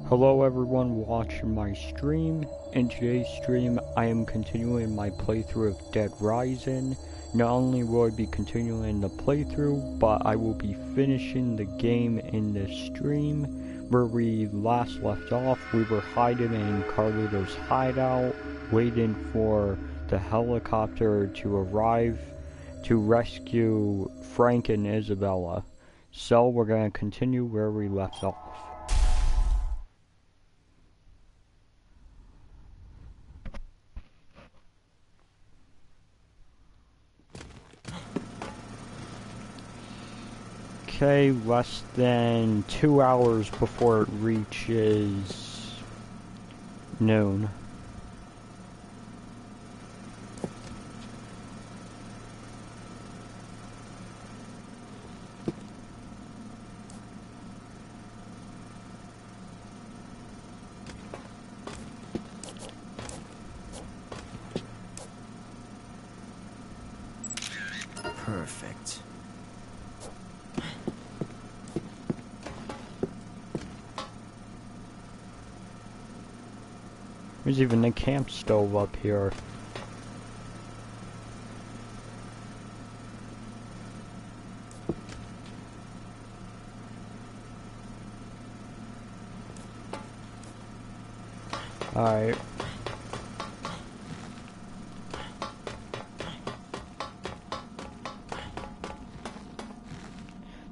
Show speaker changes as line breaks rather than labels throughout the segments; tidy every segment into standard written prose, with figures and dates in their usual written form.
Hello everyone watching my stream. In today's stream I am continuing my playthrough of Dead Rising. Not only will I be continuing the playthrough, but I will be finishing the game in this stream. Where we last left off, we were hiding in Carlito's hideout, waiting for the helicopter to arrive to rescue Frank and Isabella. So we're going to continue where we left off. Okay, less than 2 hours before it reaches noon.
Perfect.
There's even a camp stove up here. Alright.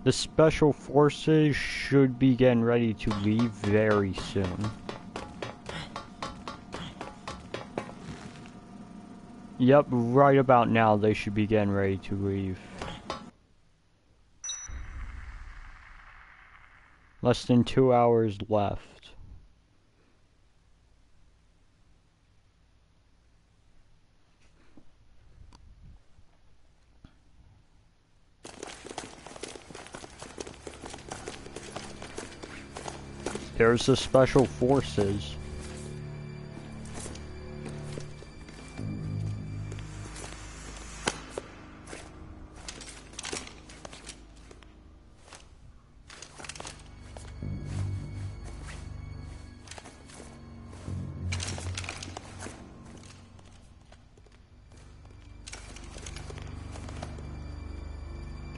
The special forces should be getting ready to leave very soon. Yep, right about now they should be getting ready to leave. Less than 2 hours left. There's the special forces.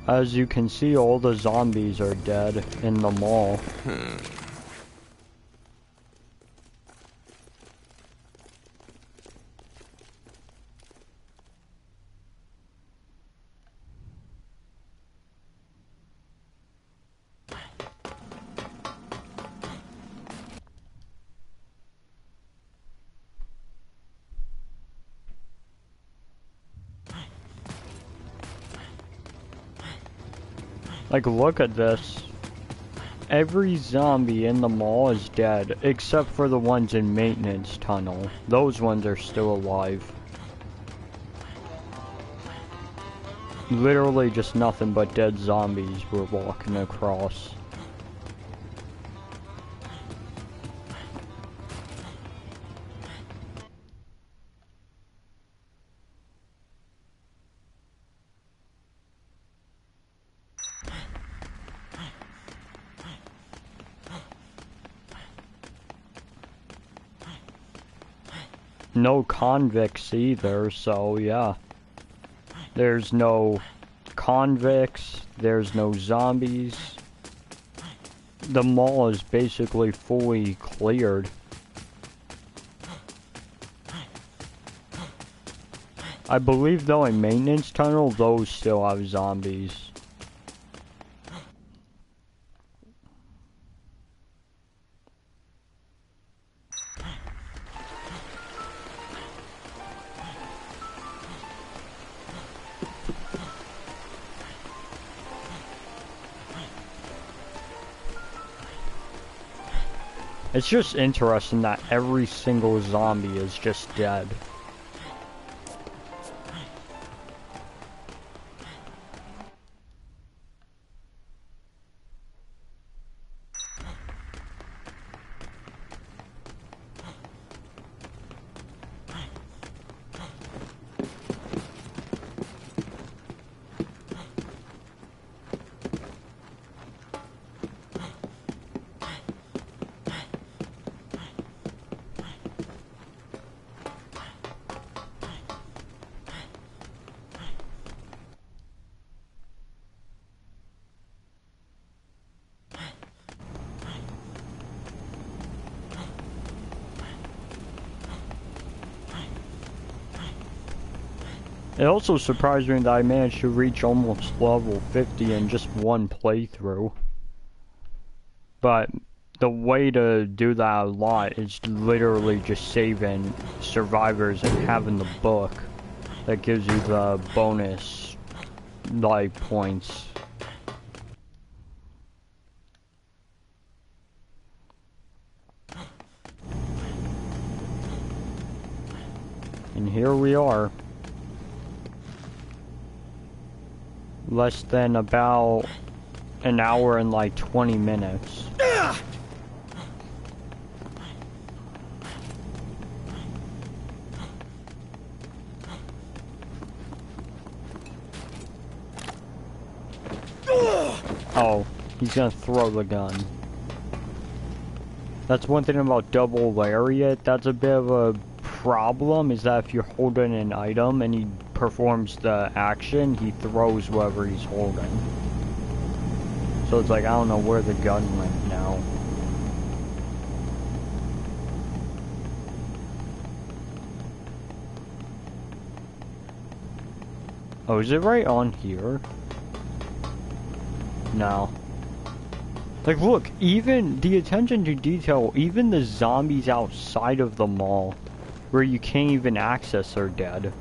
As you can see, all the zombies are dead in the mall. Like, look at this. Every zombie in the mall is dead, except for the ones in maintenance tunnel. Those ones are still alive. Literally just nothing but dead zombies we're walking across. No convicts either, so yeah. There's no convicts, there's no zombies. The mall is basically fully cleared. I believe though in maintenance tunnel, those still have zombies. It's just interesting that every single zombie is just dead. It also surprised me that I managed to reach almost level 50 in just one playthrough. But the way to do that a lot is literally just saving survivors and having the book that gives you the bonus life points. And here we are. Less than about an hour and like 20 minutes. Oh, he's gonna throw the gun. That's one thing about double lariat that's a bit of a problem, is that if you're holding an item and he performs the action, he throws whatever he's holding. So it's like, I don't know where the gun went now. Oh, is it right on here? No. Like, look, even the attention to detail, even the zombies outside of the mall, where you can't even access, are dead.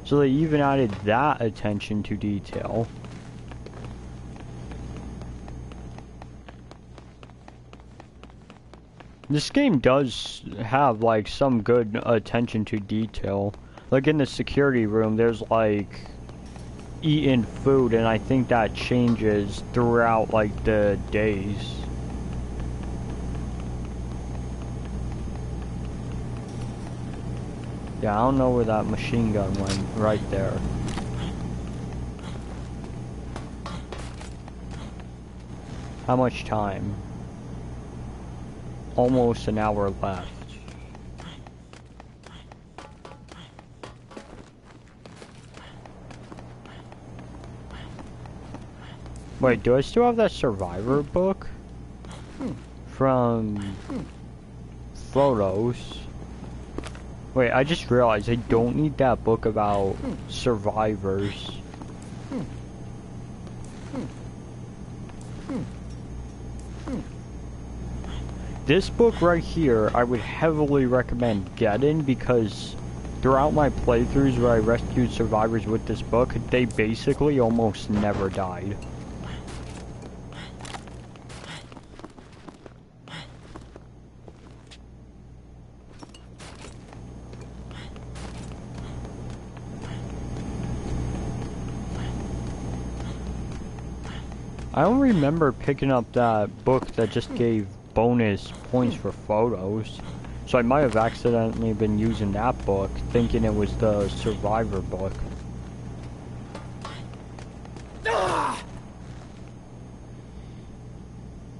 So they even added that attention to detail. This game does have, like, some good attention to detail. Like, in the security room, there's, like, eating food, and I think that changes throughout, like, the days. Yeah, I don't know where that machine gun went. Right there. How much time? Almost an hour left. Wait, do I still have that Survivor book? From photos. Wait, I just realized I don't need that book about survivors. This book right here, I would heavily recommend getting, because throughout my playthroughs where I rescued survivors with this book, they basically almost never died. I don't remember picking up that book that just gave bonus points for photos, so I might have accidentally been using that book, thinking it was the Survivor book.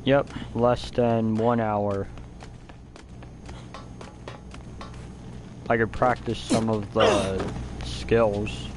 Yep, less than 1 hour. I could practice some of the skills.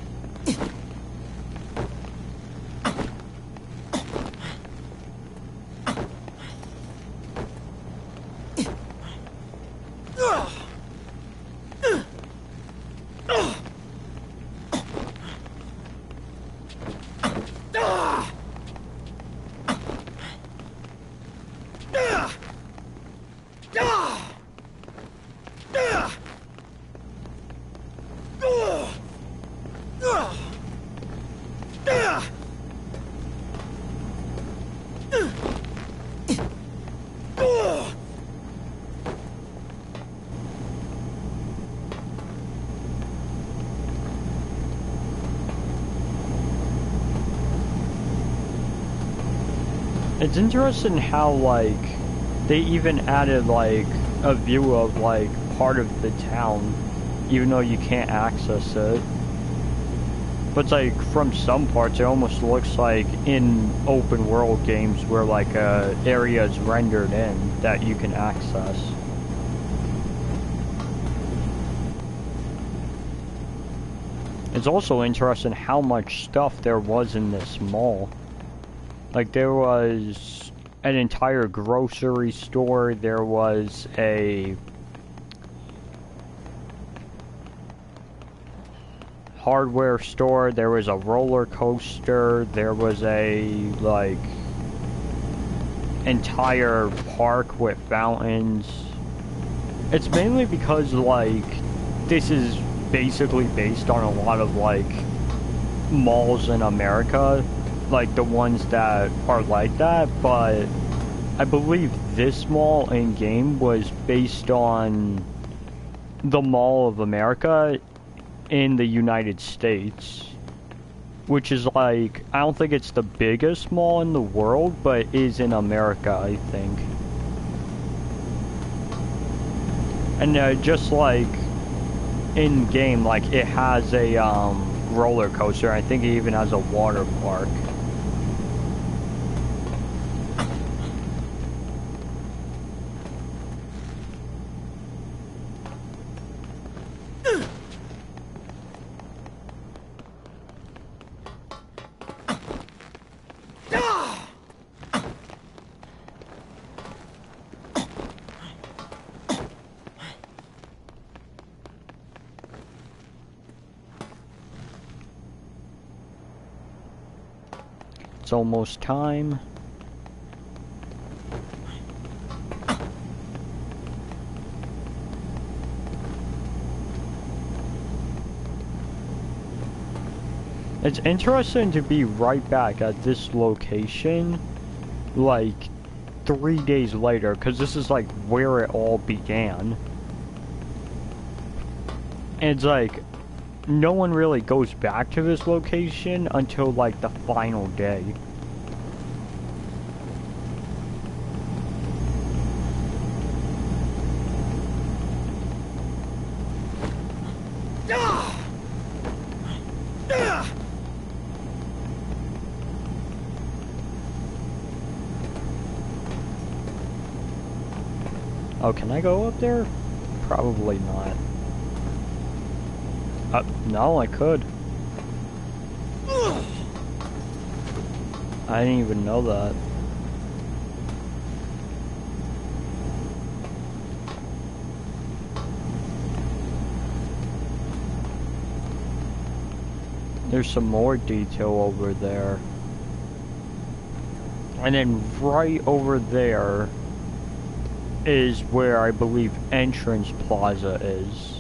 It's interesting how, like, they even added, like, a view of, like, part of the town, even though you can't access it. But it's like, from some parts, it almost looks like in open world games where, like, area is rendered in that you can access. It's also interesting how much stuff there was in this mall. Like, there was an entire grocery store, there was a hardware store, there was a roller coaster, there was a, like, entire park with fountains. It's mainly because, like, this is basically based on a lot of, like, malls in America, like the ones that are like that, but I believe this mall in game was based on the Mall of America in the United States, which is like, I don't think it's the biggest mall in the world, but is in America, I think. And just like in game, like it has a roller coaster. I think it even has a water park. It's almost time. It's interesting to be right back at this location, like, 3 days later, because this is, like, where it all began. And it's like, no one really goes back to this location until, like, the final day. Oh, can I go up there? Probably not. No, I could. I didn't even know that. There's some more detail over there. And then right over there is where I believe Entrance Plaza is.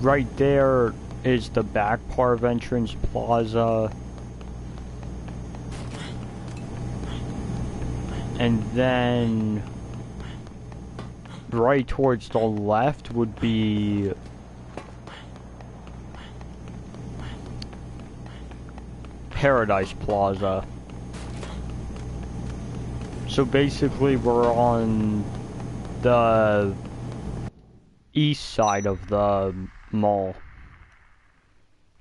Right there is the back part of Entrance Plaza. And then right towards the left would be Paradise Plaza. So basically we're on the east side of the mall.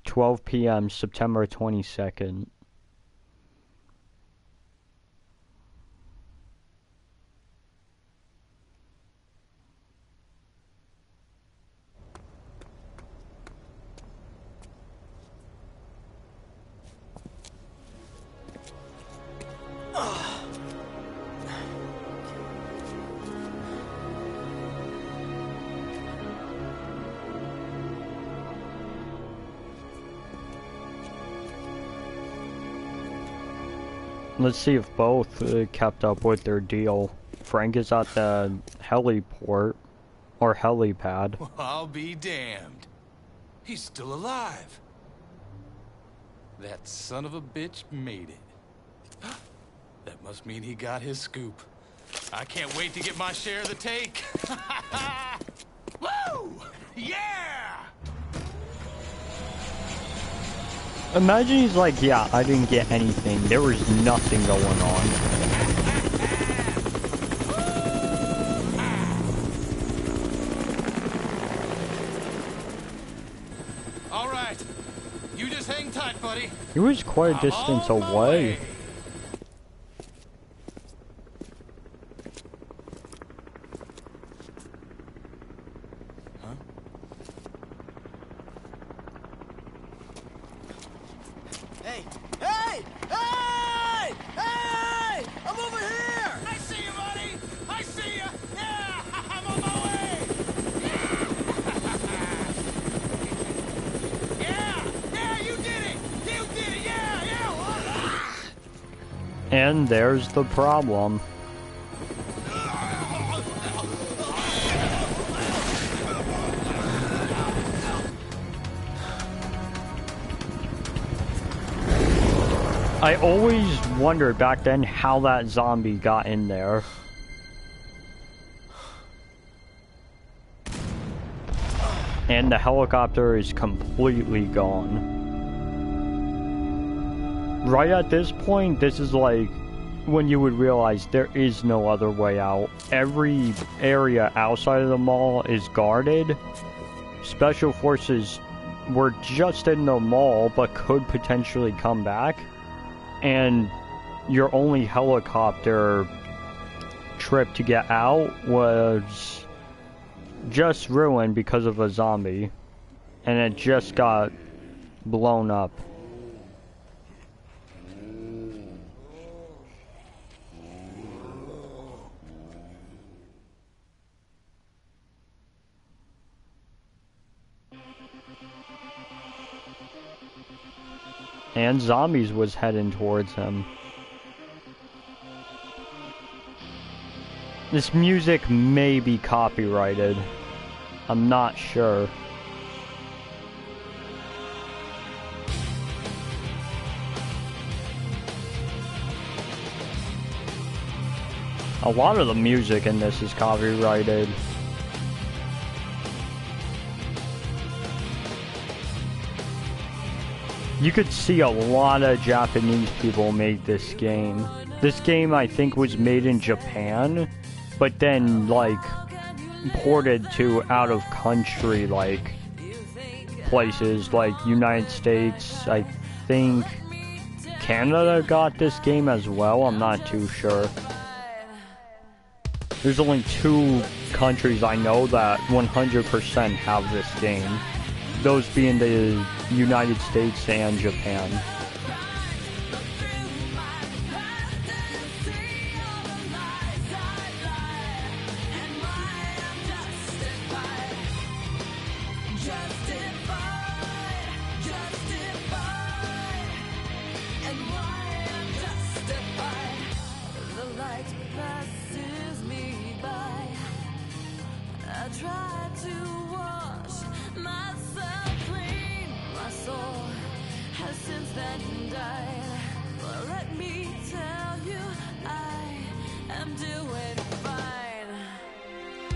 12 p.m. September 22nd. Let's see if both kept up with their deal. Frank is at the heliport, or helipad.
Well, I'll be damned. He's still alive. That son of a bitch made it. That must mean he got his scoop. I can't wait to get my share of the take. Woo! Yeah!
Imagine he's like, yeah, I didn't get anything. There was nothing going on.
All right. You just hang tight, buddy.
He was quite a distance away. And there's the problem. I always wondered back then how that zombie got in there. And the helicopter is completely gone. Right at this point, this is like when you would realize there is no other way out. Every area outside of the mall is guarded. Special forces were just in the mall but could potentially come back. And your only helicopter trip to get out was just ruined because of a zombie. And it just got blown up. And zombies was heading towards him. This music may be copyrighted. I'm not sure. A lot of the music in this is copyrighted. You could see a lot of Japanese people made this game. This game, I think, was made in Japan, but then, like, ported to out-of-country, like, places, like United States. I think Canada got this game as well, I'm not too sure. There's only 2 countries I know that 100% have this game. Those being the United States and Japan.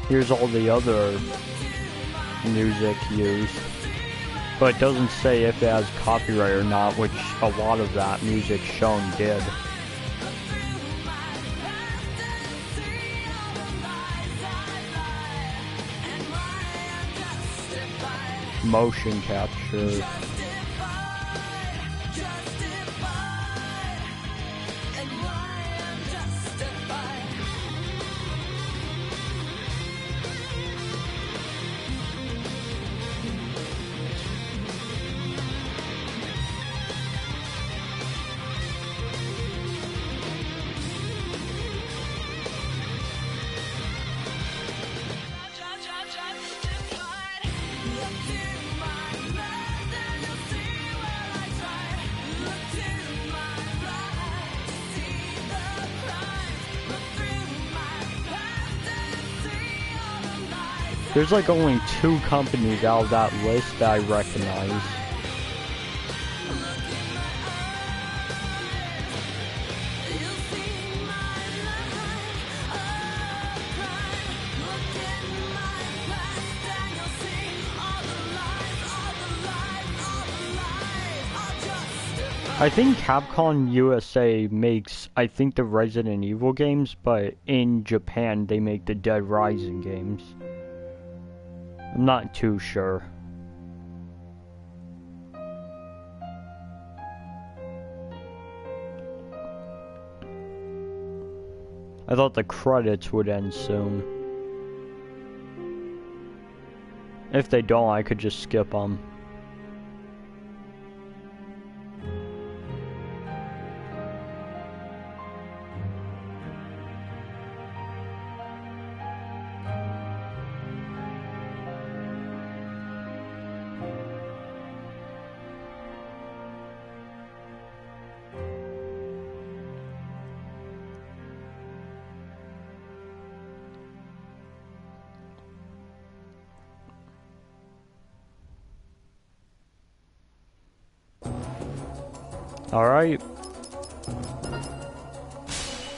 Here's all the other music used, but it doesn't say if it has copyright or not, which a lot of that music shown did. Motion capture. There's like only 2 companies out of that list that I recognize. I think Capcom USA makes, I think, the Resident Evil games, but in Japan they make the Dead Rising games. I'm not too sure. I thought the credits would end soon. If they don't, I could just skip them. Alright.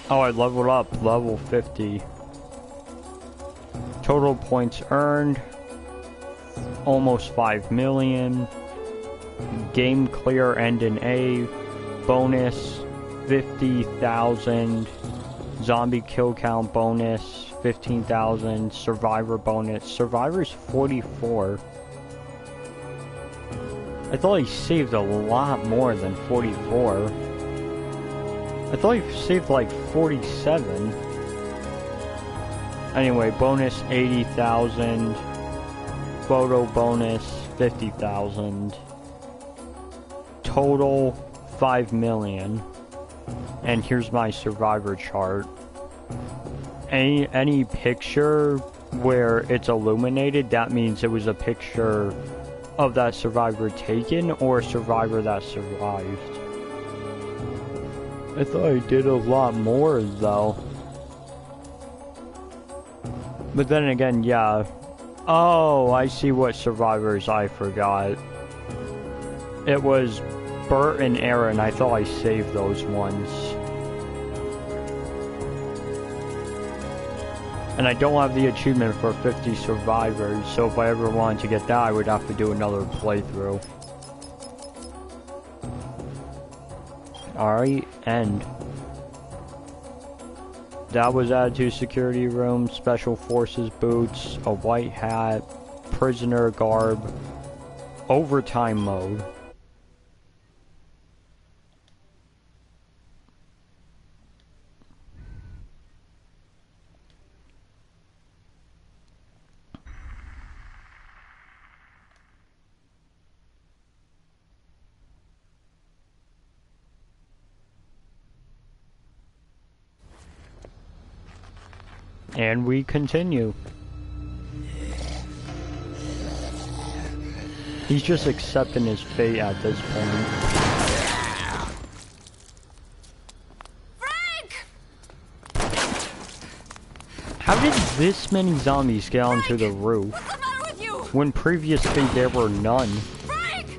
Oh, I leveled up, level 50. Total points earned, almost 5 million. Game clear, end in A. Bonus, 50,000. Zombie kill count bonus, 15,000. Survivor bonus. Survivor's 44. I thought he saved a lot more than 44. I thought he saved like 47. Anyway, bonus 80,000. Photo bonus 50,000. Total 5 million. And here's my survivor chart. Any picture where it's illuminated, that means it was a picture of that survivor taken or a survivor that survived. I thought I did a lot more though. But then again, yeah. Oh, I see what survivors I forgot. It was Bert and Aaron. I thought I saved those ones. And I don't have the achievement for 50 survivors, so if I ever wanted to get that, I would have to do another playthrough. Alright, end. That was added to security room, special forces boots, a white hat, prisoner garb, overtime mode. And we continue. He's just accepting his fate at this point.
Frank!
How did this many zombies get onto the roof?
What's the matter with you?
When previously there were none.
Frank!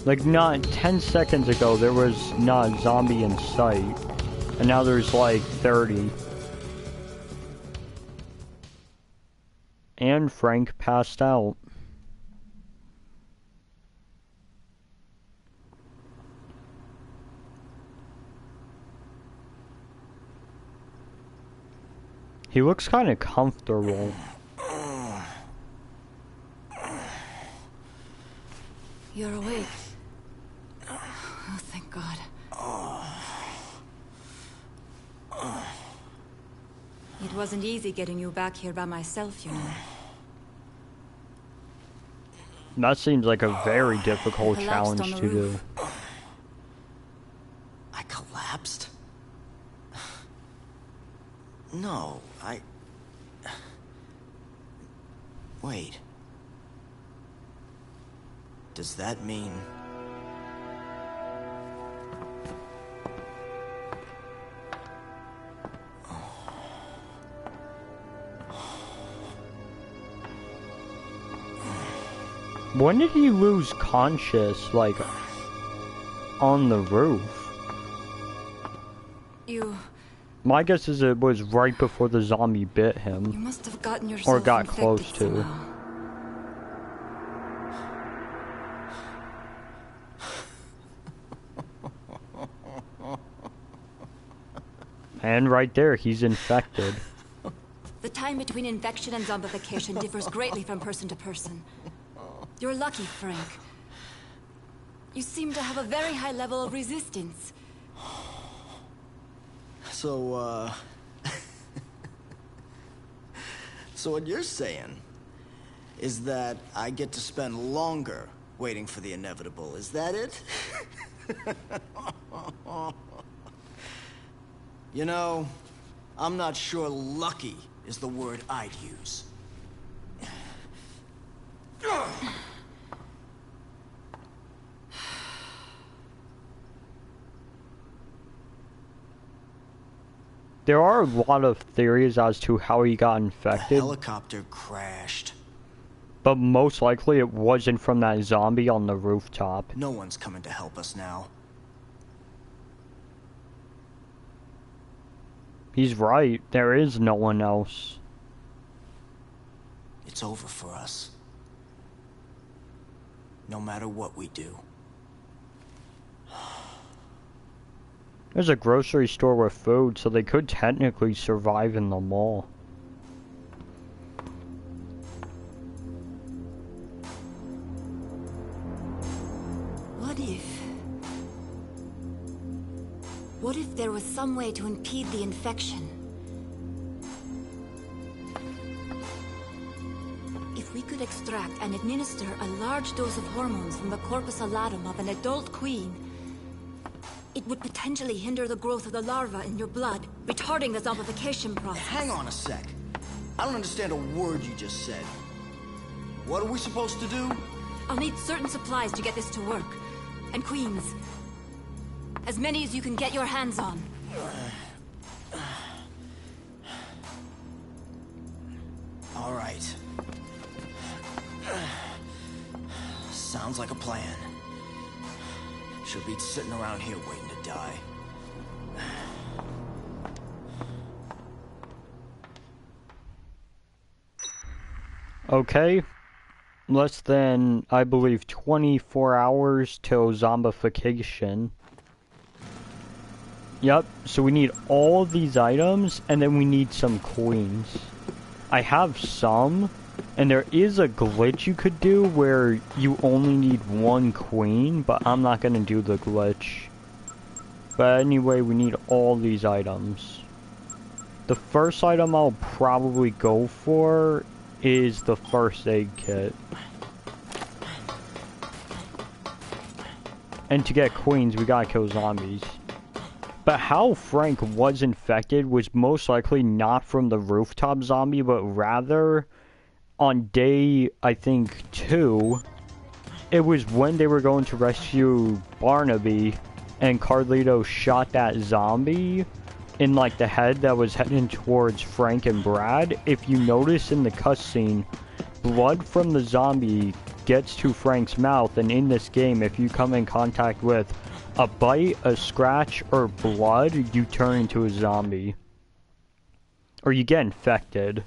Like not 10 seconds ago there was not a zombie in sight. And now there's like 30. And Frank passed out. He looks kind of comfortable.
You're awake. Oh, thank God. It wasn't easy getting you back here by myself, you know.
That seems like a very difficult challenge to do.
I collapsed? No, Wait. Does that mean...
When did he lose conscious, like, on the roof? My guess is it was right before the zombie bit
You
him.
must have gotten yourself
Or got
infected
close to.
somehow.
And right there, he's infected.
The time between infection and zombification differs greatly from person to person. You're lucky, Frank. You seem to have a very high level of resistance.
So, so what you're saying is that I get to spend longer waiting for the inevitable, is that it? You know, I'm not sure lucky is the word I'd use.
There are a lot of theories as to how he got
The
infected,
helicopter crashed.
but most likely it wasn't from that zombie on the rooftop.
No one's coming to help us now.
He's right. There is no one else.
It's over for us. No matter what we do.
There's a grocery store with food, so they could technically survive in the mall.
What if there was some way to impede the infection? If we could extract and administer a large dose of hormones from the corpus allatum of an adult queen, it would potentially hinder the growth of the larva in your blood, retarding the zombification process.
Hang on a sec. I don't understand a word you just said. What are we supposed to do?
I'll need certain supplies to get this to work. And queens. As many as you can get your hands on.
All right. Sounds like a plan. Should be sitting around here waiting to die.
Okay. Less than, I believe, 24 hours till zombification. Yep, so we need all of these items, and then we need some queens. I have some, and there is a glitch you could do where you only need one queen, but I'm not going to do the glitch. But anyway, we need all these items. The first item I'll probably go for is the first aid kit. And to get queens, we gotta kill zombies. But how Frank was infected was most likely not from the rooftop zombie, but rather on day, I think, 2, it was when they were going to rescue Barnaby, and Carlito shot that zombie in like the head that was heading towards Frank and Brad. If you notice in the cutscene, blood from the zombie gets to Frank's mouth, and in this game, if you come in contact with a bite, a scratch, or blood, you turn into a zombie. Or you get infected.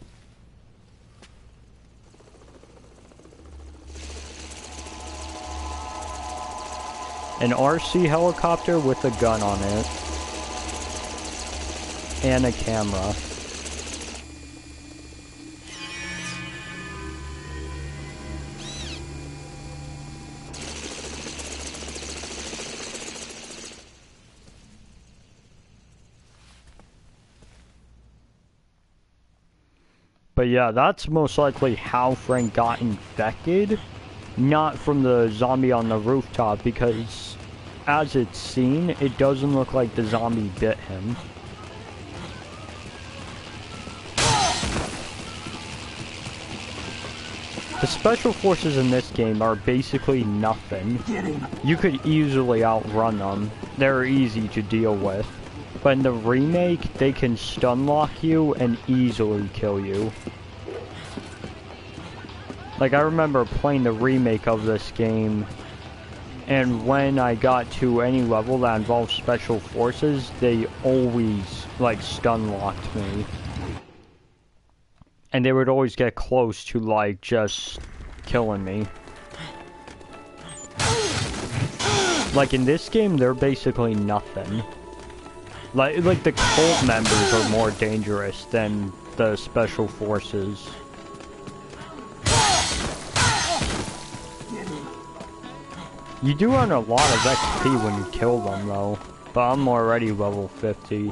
An RC helicopter with a gun on it. And a camera. But yeah, that's most likely how Frank got infected, not from the zombie on the rooftop, because as it's seen, it doesn't look like the zombie bit him. The special forces in this game are basically nothing. You could easily outrun them. They're easy to deal with. But in the remake, they can stun lock you and easily kill you. Like, I remember playing the remake of this game, and when I got to any level that involved special forces, they always, like, stun locked me. And they would always get close to, like, just killing me. Like, in this game, they're basically nothing. Like the cult members are more dangerous than the special forces. You do earn a lot of XP when you kill them, though. But I'm already level 50.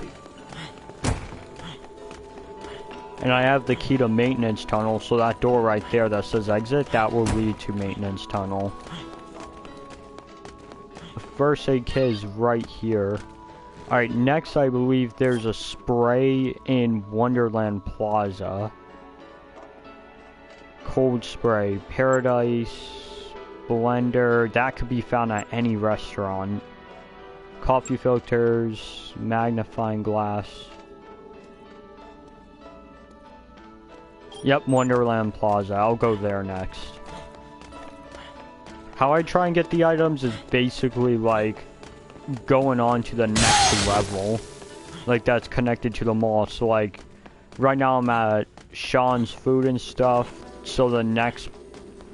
And I have the key to maintenance tunnel, so that door right there that says exit, that will lead to maintenance tunnel. The first aid kit is right here. Alright, next I believe there's a spray in Wonderland Plaza. Cold spray, Paradise, blender, that could be found at any restaurant. Coffee filters, magnifying glass. Yep, Wonderland Plaza, I'll go there next. How I try and get the items is basically like going on to the next level. like that's connected to the mall. So like right now I'm at Sean's Food and Stuff, so the next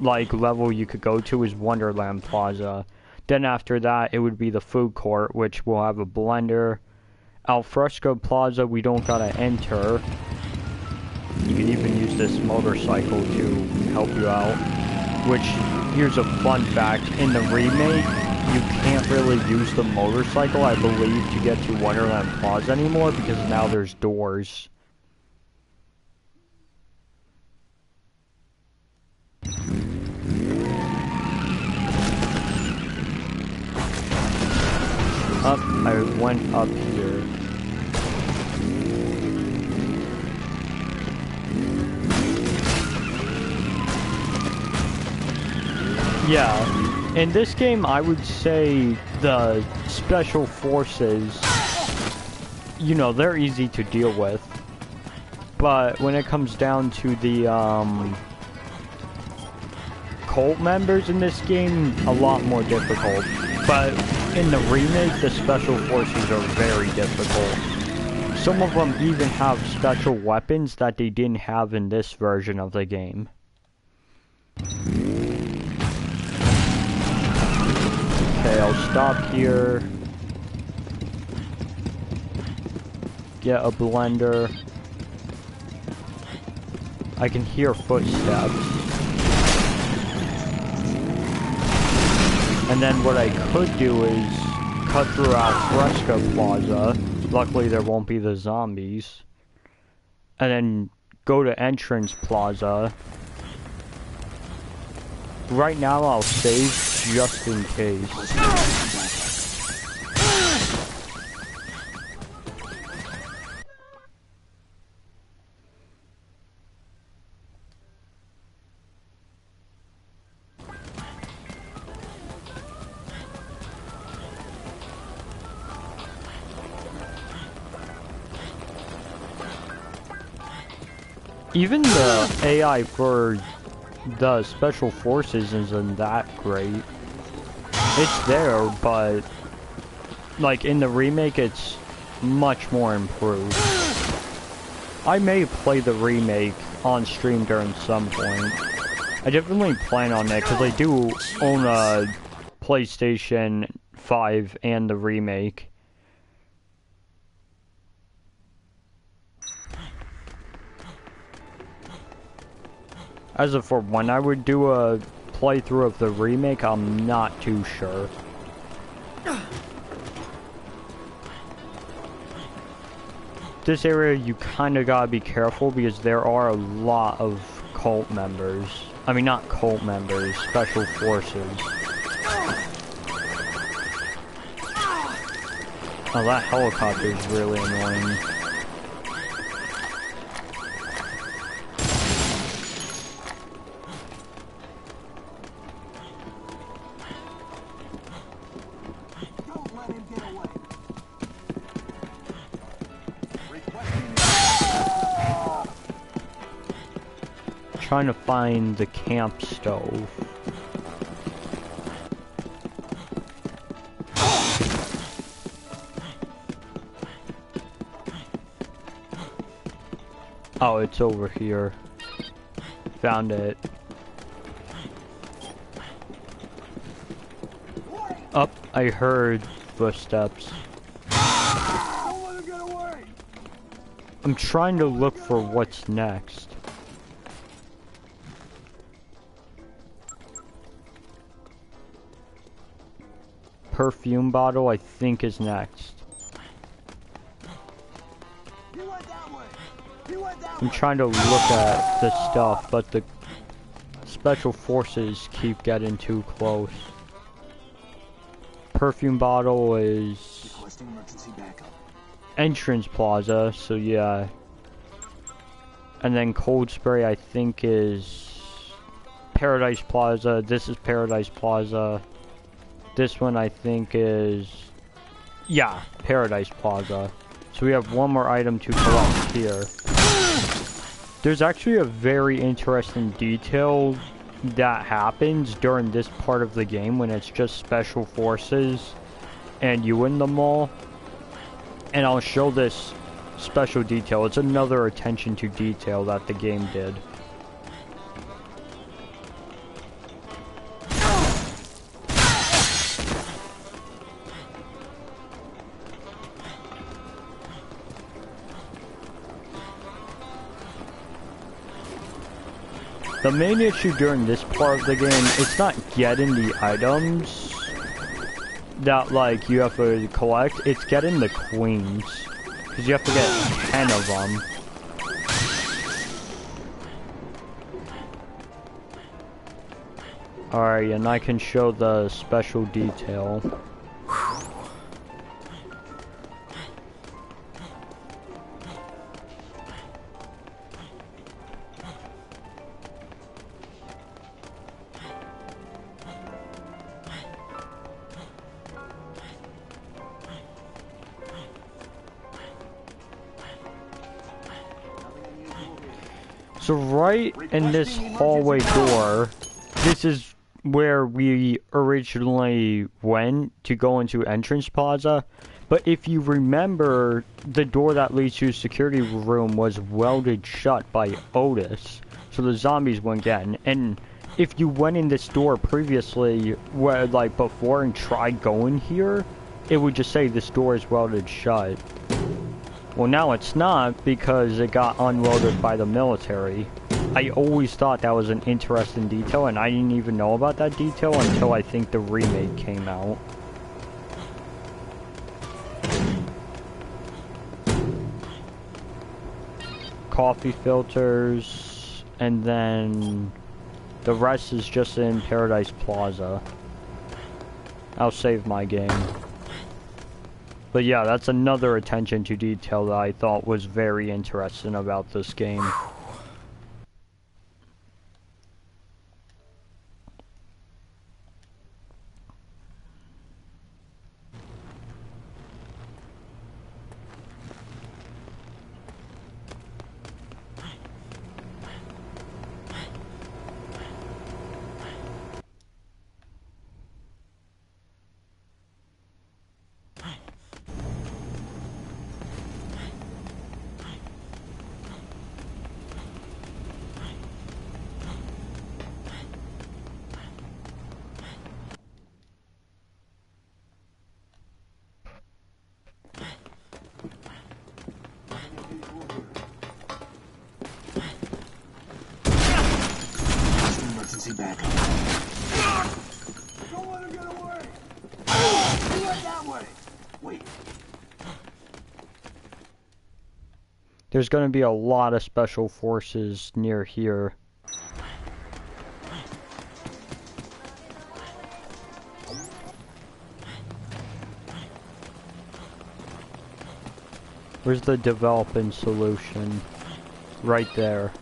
like level you could go to is Wonderland Plaza. Then after that it would be the food court, which will have a blender. Alfresco Plaza we don't gotta enter. You can even use this motorcycle to help you out. Which, here's a fun fact, in the remake you can't really use the motorcycle, I believe, to get to Wonderland Plaza anymore because now there's doors. Up, I went up here. Yeah, in this game I would say the special forces, you know, they're easy to deal with. But when it comes down to the cult members in this game, a lot more difficult. But in the remake, the special forces are very difficult. Some of them even have special weapons that they didn't have in this version of the game. Okay, I'll stop here. Get a blender. I can hear footsteps. And then what I could do is cut through Alfresco Plaza. Luckily there won't be the zombies. And then go to Entrance Plaza. Right now I'll save just in case. Even the AI for the special forces isn't that great. It's there, but like in the remake it's much more improved. I may play the remake on stream during some point. I definitely plan on it because I do own a PlayStation 5 and the remake. As of for when I would do a playthrough of the remake, I'm not too sure. This area you kinda gotta be careful because there are a lot of cult members. I mean, not cult members, special forces. Oh, that helicopter is really annoying. Trying to find the camp stove. Oh, it's over here. Found it. Up, I heard footsteps. I'm trying to look for what's next. Perfume bottle, I think, is next. I'm trying to look at the stuff, but the special forces keep getting too close. Perfume bottle is Entrance Plaza, so yeah. And then cold spray, I think, is Paradise Plaza. This is Paradise Plaza. This one I think is, yeah, Paradise Plaza. So we have one more item to collect here. There's actually a very interesting detail that happens during this part of the game when it's just special forces and you in the mall. And I'll show this special detail. It's another attention to detail that the game did. The main issue during this part of the game, it's not getting the items that, like, you have to collect, it's getting the queens. Because you have to get 10 of them. Alright, and I can show the special detail. So right in this hallway door, this is where we originally went to go into Entrance Plaza. But if you remember, the door that leads to the security room was welded shut by Otis, so the zombies wouldn't get in. And if you went in this door previously, where, like before, and tried going here, it would just say this door is welded shut. Well, now it's not, because it got unwelded by the military. I always thought that was an interesting detail, and I didn't even know about that detail until I think the remake came out. Coffee filters, and then the rest is just in Paradise Plaza. I'll save my game. But yeah, that's another attention to detail that I thought was very interesting about this game. There's going to be a lot of special forces near here. Where's the developing solution? Right there.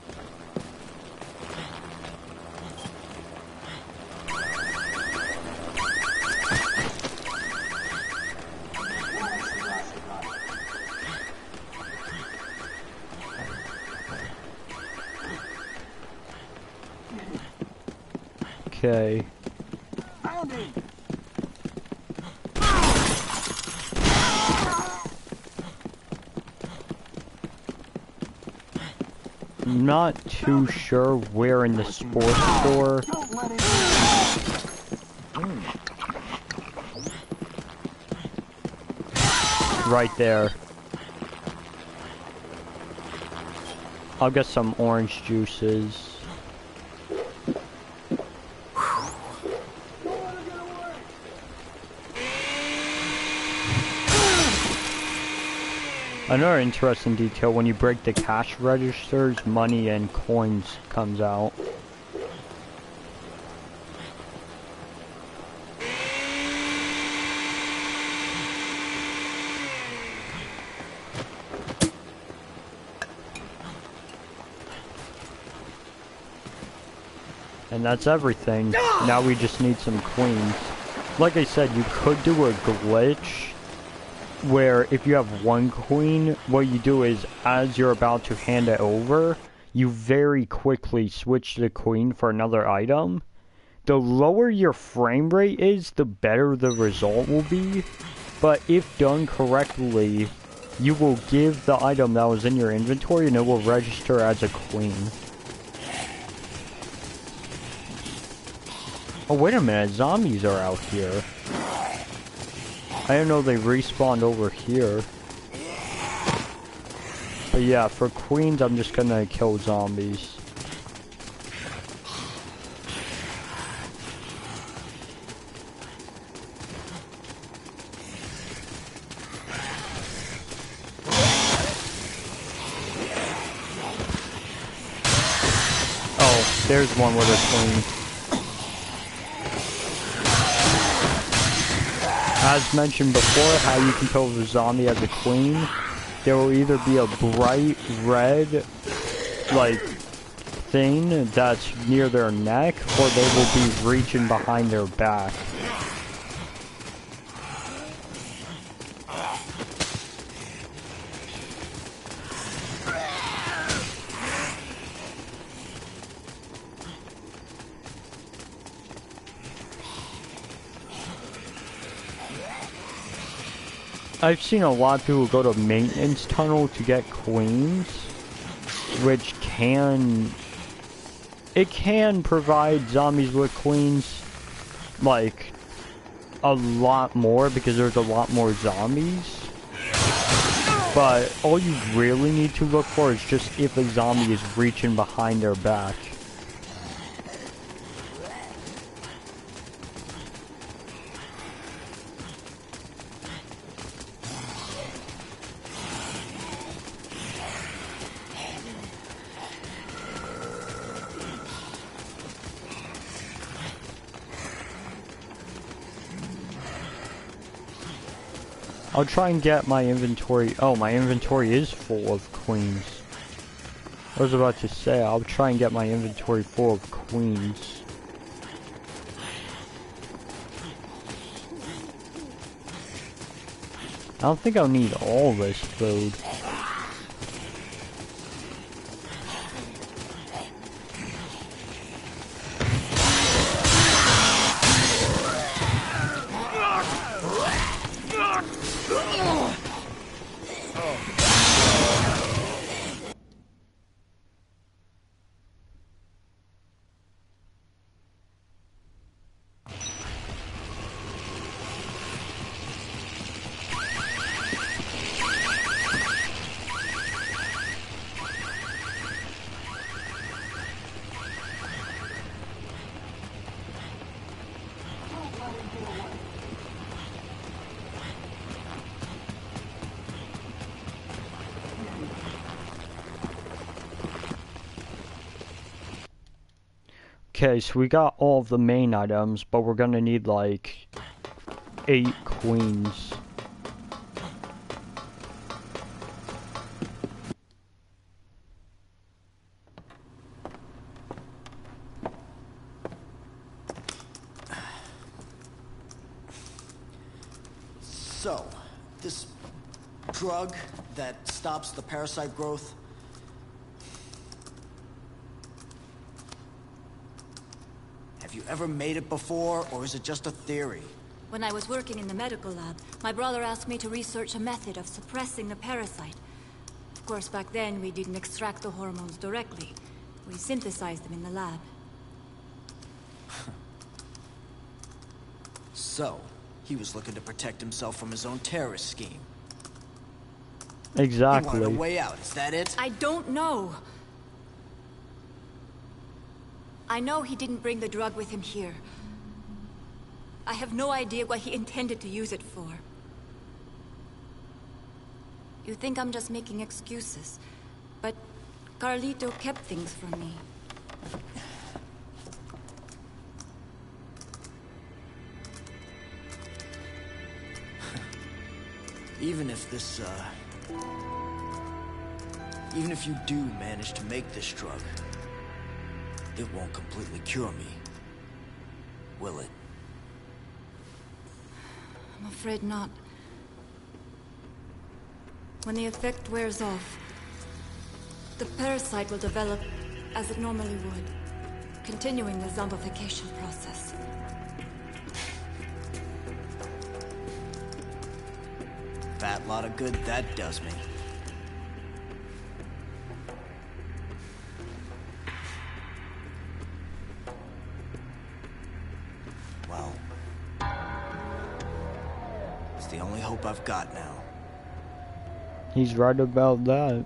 Okay. I'm not too sure where in the sports store. Right there. I'll get some orange juices. Another interesting detail, when you break the cash registers, money and coins comes out. And that's everything. Now we just need some queens. Like I said, you could do a glitch where if you have one queen, what you do is, as you're about to hand it over, you very quickly switch the queen for another item. The lower your frame rate is, the better the result will be. But if done correctly, you will give the item that was in your inventory and it will register as a queen. Oh, wait a minute, zombies are out here. I didn't know they respawned over here. But yeah, for queens, I'm just gonna kill zombies. Oh, there's one with a queen. As mentioned before, how you can tell if a zombie has a queen, there will either be a bright red, like, thing that's near their neck, or they will be reaching behind their back. I've seen a lot of people go to maintenance tunnel to get queens, which can provide zombies with queens, like, a lot more because there's a lot more zombies. But all you really need to look for is just if a zombie is reaching behind their back. I'll try and get my inventory. Oh, my inventory is full of queens. I was about to say, I'll try and get my inventory full of queens. I don't think I'll need all this food. Okay, so we got all of the main items, but we're gonna need like 8 queens.
So, this drug that stops the parasite growth, have you ever made it before, or is it just a theory?
When I was working in the medical lab, my brother asked me to research a method of suppressing the parasite. Of course, back then, we didn't extract the hormones directly. We synthesized them in the lab.
So, he was looking to protect himself from his own terrorist scheme.
Exactly.
He wanted a way out, is that it?
I don't know. I know he didn't bring the drug with him here. I have no idea what he intended to use it for. You think I'm just making excuses, but Carlito kept things from me.
Even if this, even if you do manage to make this drug, it won't completely cure me, will it?
I'm afraid not. When the effect wears off, the parasite will develop as it normally would, continuing the zombification process.
fat lot of good that does me. Well, it's the only hope I've got now.
He's right about that.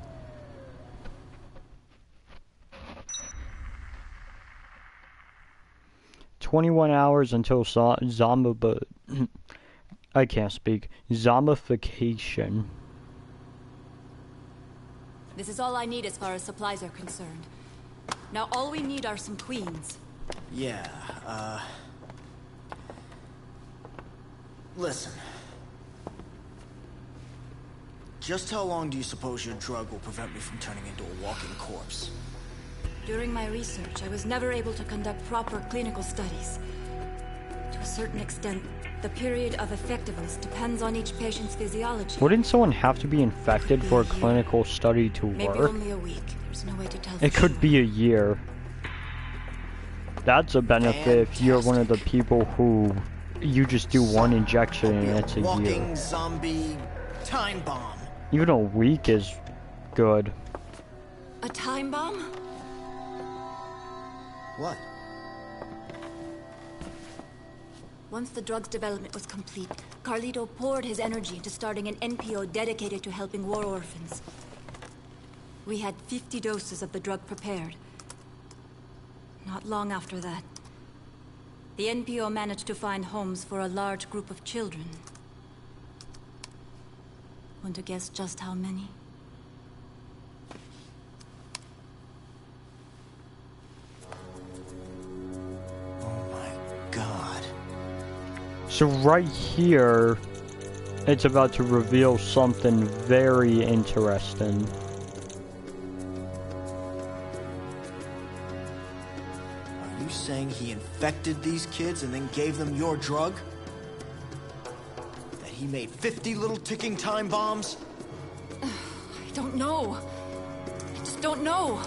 "21 hours until I can't speak. Zombification."
This is all I need as far as supplies are concerned. Now all we need are some queens.
Yeah, listen. Just how long do you suppose your drug will prevent me from turning into a walking corpse?
During my research, I was never able to conduct proper clinical studies. To a certain extent, the period of effectiveness depends on each patient's physiology.
Wouldn't someone have to be infected for a clinical study to
Maybe
work?
only a week. There's no way to tell.
It could be a year. That's a benefit if you're one of the people who you just do one injection and it's a
walking
year.
zombie time bomb.
Even a week is good.
A time bomb?
What?
Once the drug's development was complete, Carlito poured his energy into starting an NPO dedicated to helping war orphans. We had 50 doses of the drug prepared. Not long after that, the NPO managed to find homes for a large group of children. Want to guess just how many?
Oh my God.
So right here, it's about to reveal something very interesting.
Are you saying he infected these kids and then gave them your drug? That he made 50 little ticking time bombs?
I don't know. I just don't know.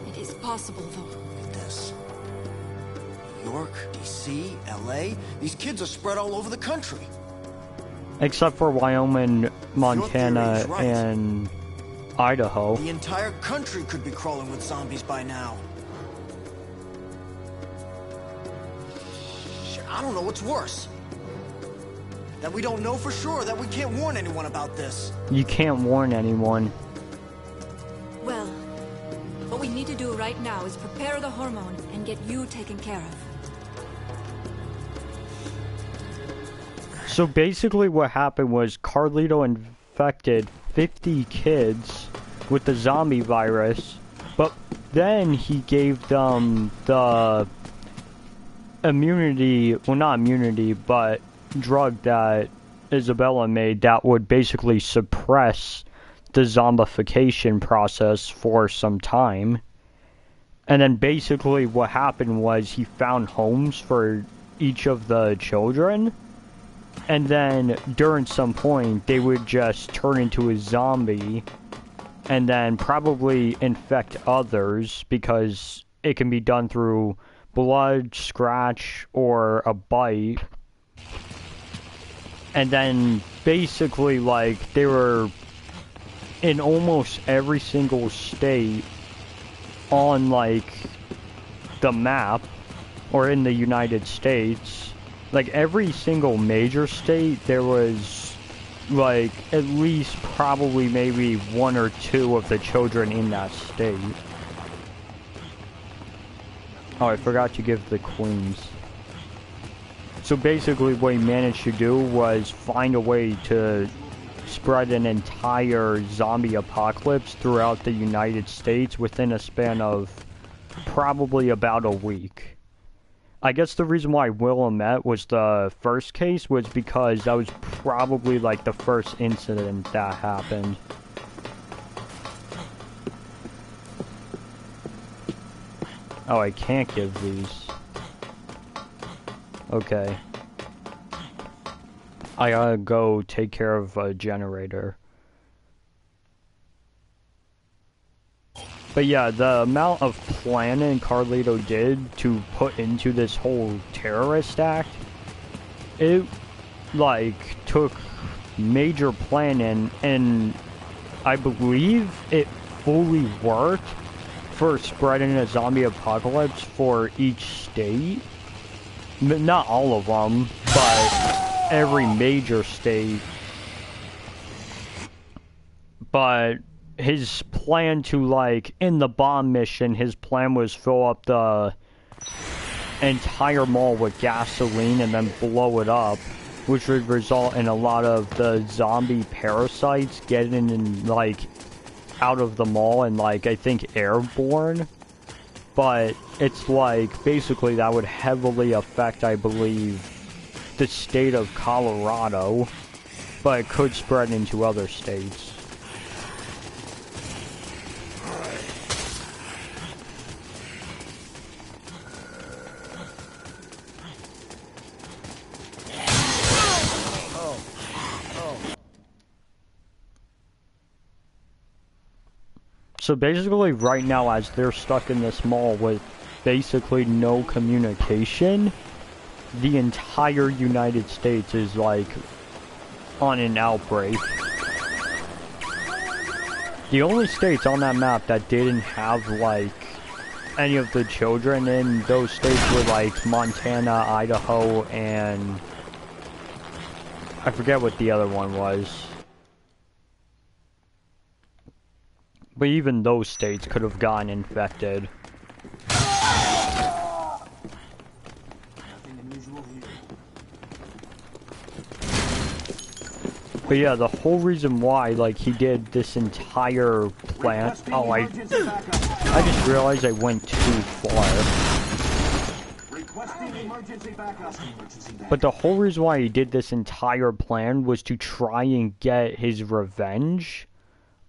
It is possible, though.
Look at this. New York, DC, LA. These kids are spread all over the country.
Except for Wyoming, Montana,
theory is right.
and Idaho.
The entire country could be crawling with zombies by now. I don't know what's worse. That we don't know for sure, that we can't warn anyone about this.
You can't warn anyone.
Well, what we need to do right now is prepare the hormone and get you taken care of.
So basically what happened was Carlito infected 50 kids with the zombie virus, but then he gave them the immunity, well not immunity, but drug that Isabella made that would basically suppress the zombification process for some time. And then basically what happened was he found homes for each of the children, and then during some point they would just turn into a zombie and then probably infect others, because it can be done through blood, scratch, or a bite. And then basically, like, they were in almost every single state on, like, the map, or in the United States. Like, every single major state, there was, like, at least probably maybe one or two of the children in that state. Oh, I forgot to give the queens. So basically what he managed to do was find a way to spread an entire zombie apocalypse throughout the United States within a span of probably about a week. I guess the reason why Willamette was the first case was because that was probably like the first incident that happened. Oh, I can't give these. Okay. I gotta go take care of a generator. But yeah, the amount of planning Carlito did to put into this whole terrorist act, it, like, took major plan in, and I believe it fully worked for spreading a zombie apocalypse for each state. Not all of them, but every major state. But his plan to, like, in the bomb mission, his plan was fill up the entire mall with gasoline and then blow it up, which would result in a lot of the zombie parasites getting in, like, out of the mall and, like, I think airborne. But it's like, basically that would heavily affect, I believe, the state of Colorado, but it could spread into other states. So basically right now, as they're stuck in this mall with basically no communication, the entire United States is like on an outbreak. The only states on that map that didn't have like any of the children in those states were like Montana, Idaho, and I forget what the other one was. But even those states could have gotten infected. But yeah, the whole reason why, like, he did this entire plan... Oh, I just realized I went too far. But the whole reason why he did this entire plan was to try and get his revenge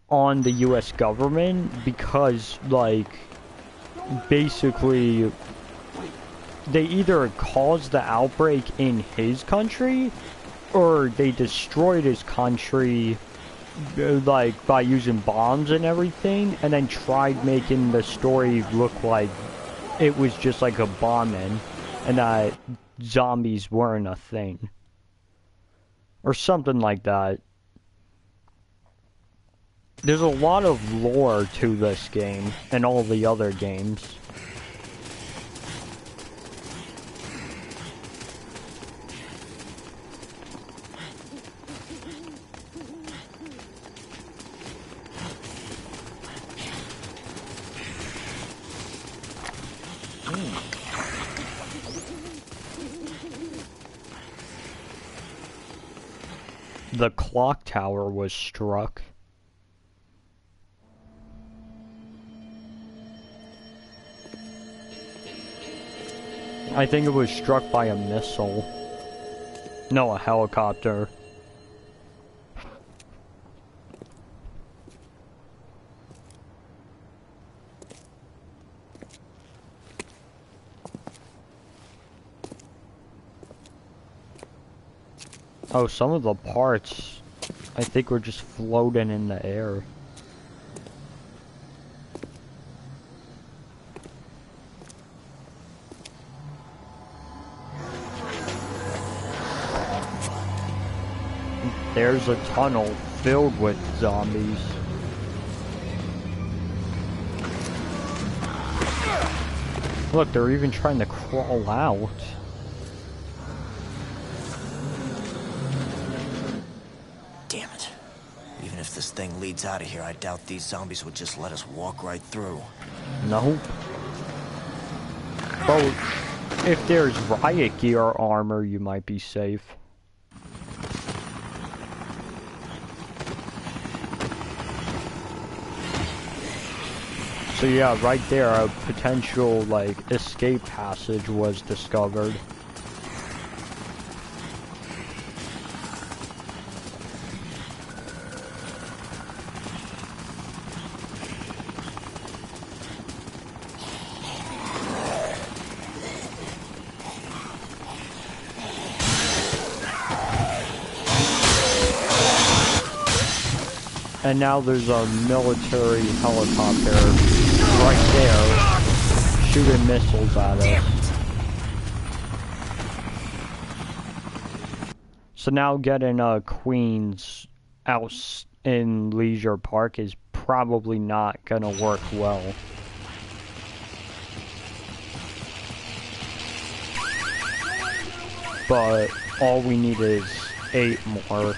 on the US government, because, like, basically they either caused the outbreak in his country or they destroyed his country, like, by using bombs and everything, and then tried making the story look like it was just like a bombing and that zombies weren't a thing or something like that. There's a lot of lore to this game and all the other games. The clock tower was struck. I think it was struck by a missile. No, a helicopter. Oh, some of the parts, I think, were just floating in the air. There's a tunnel filled with zombies. Look, they're even trying to crawl out.
Damn it. Even if this thing leads out of here, I doubt these zombies would just let us walk right through.
Nope. But if there's riot gear armor, you might be safe. So yeah, right there, a potential, like, escape passage was discovered. And now there's a military helicopter right there, shooting missiles at us. So now getting queens out in Leisure Park is probably not gonna work well. But all we need is 8 more.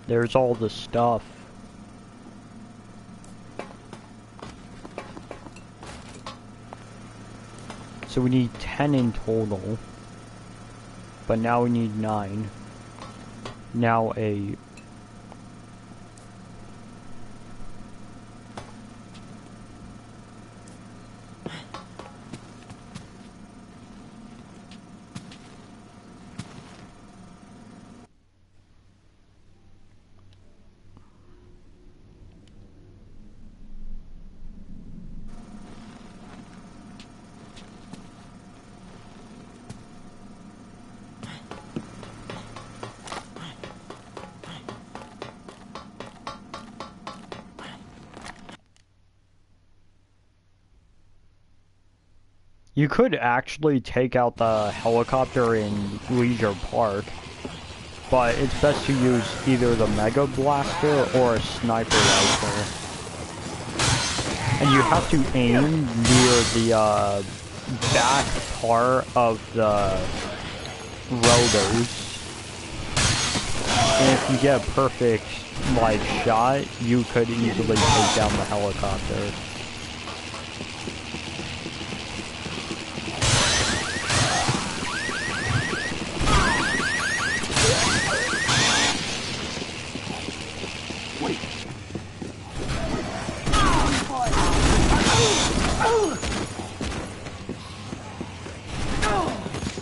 There's all the stuff. So we need 10 in total. But now we need 9. Now 8. You could actually take out the helicopter in Leisure Park, but it's best to use either the Mega Blaster or a sniper rifle. And you have to aim near the back part of the rotors. And if you get a perfect shot, you could easily take down the helicopter.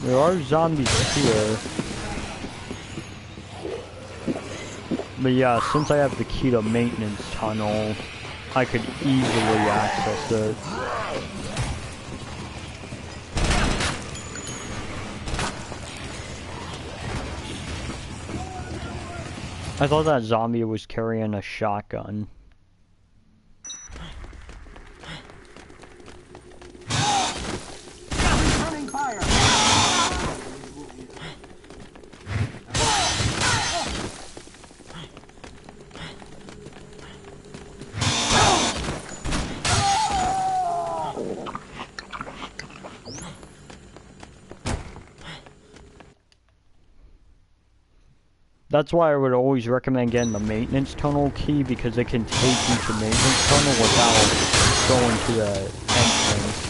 There are zombies here. But yeah, since I have the key to maintenance tunnel, I could easily access it. I thought that zombie was carrying a shotgun. That's why I would always recommend getting the maintenance tunnel key, because it can take you to maintenance tunnel without going to the entrance.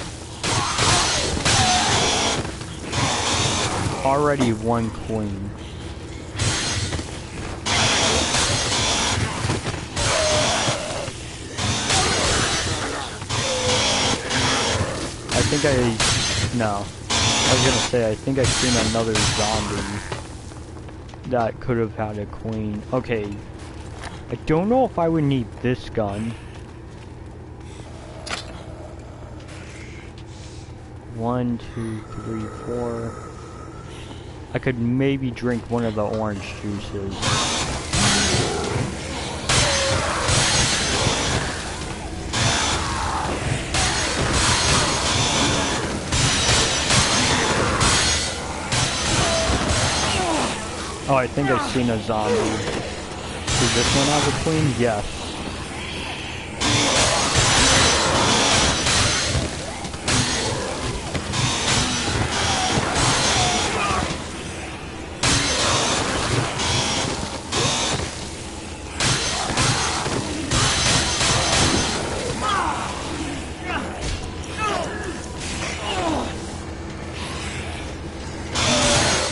Already 1 queen. I think I think I've seen another zombie that could have had a queen. Okay, I don't know if I would need this gun. 1, 2, 3, 4. I could maybe drink one of the orange juices. Oh, I think I've seen a zombie. Does this one have a queen? Yes.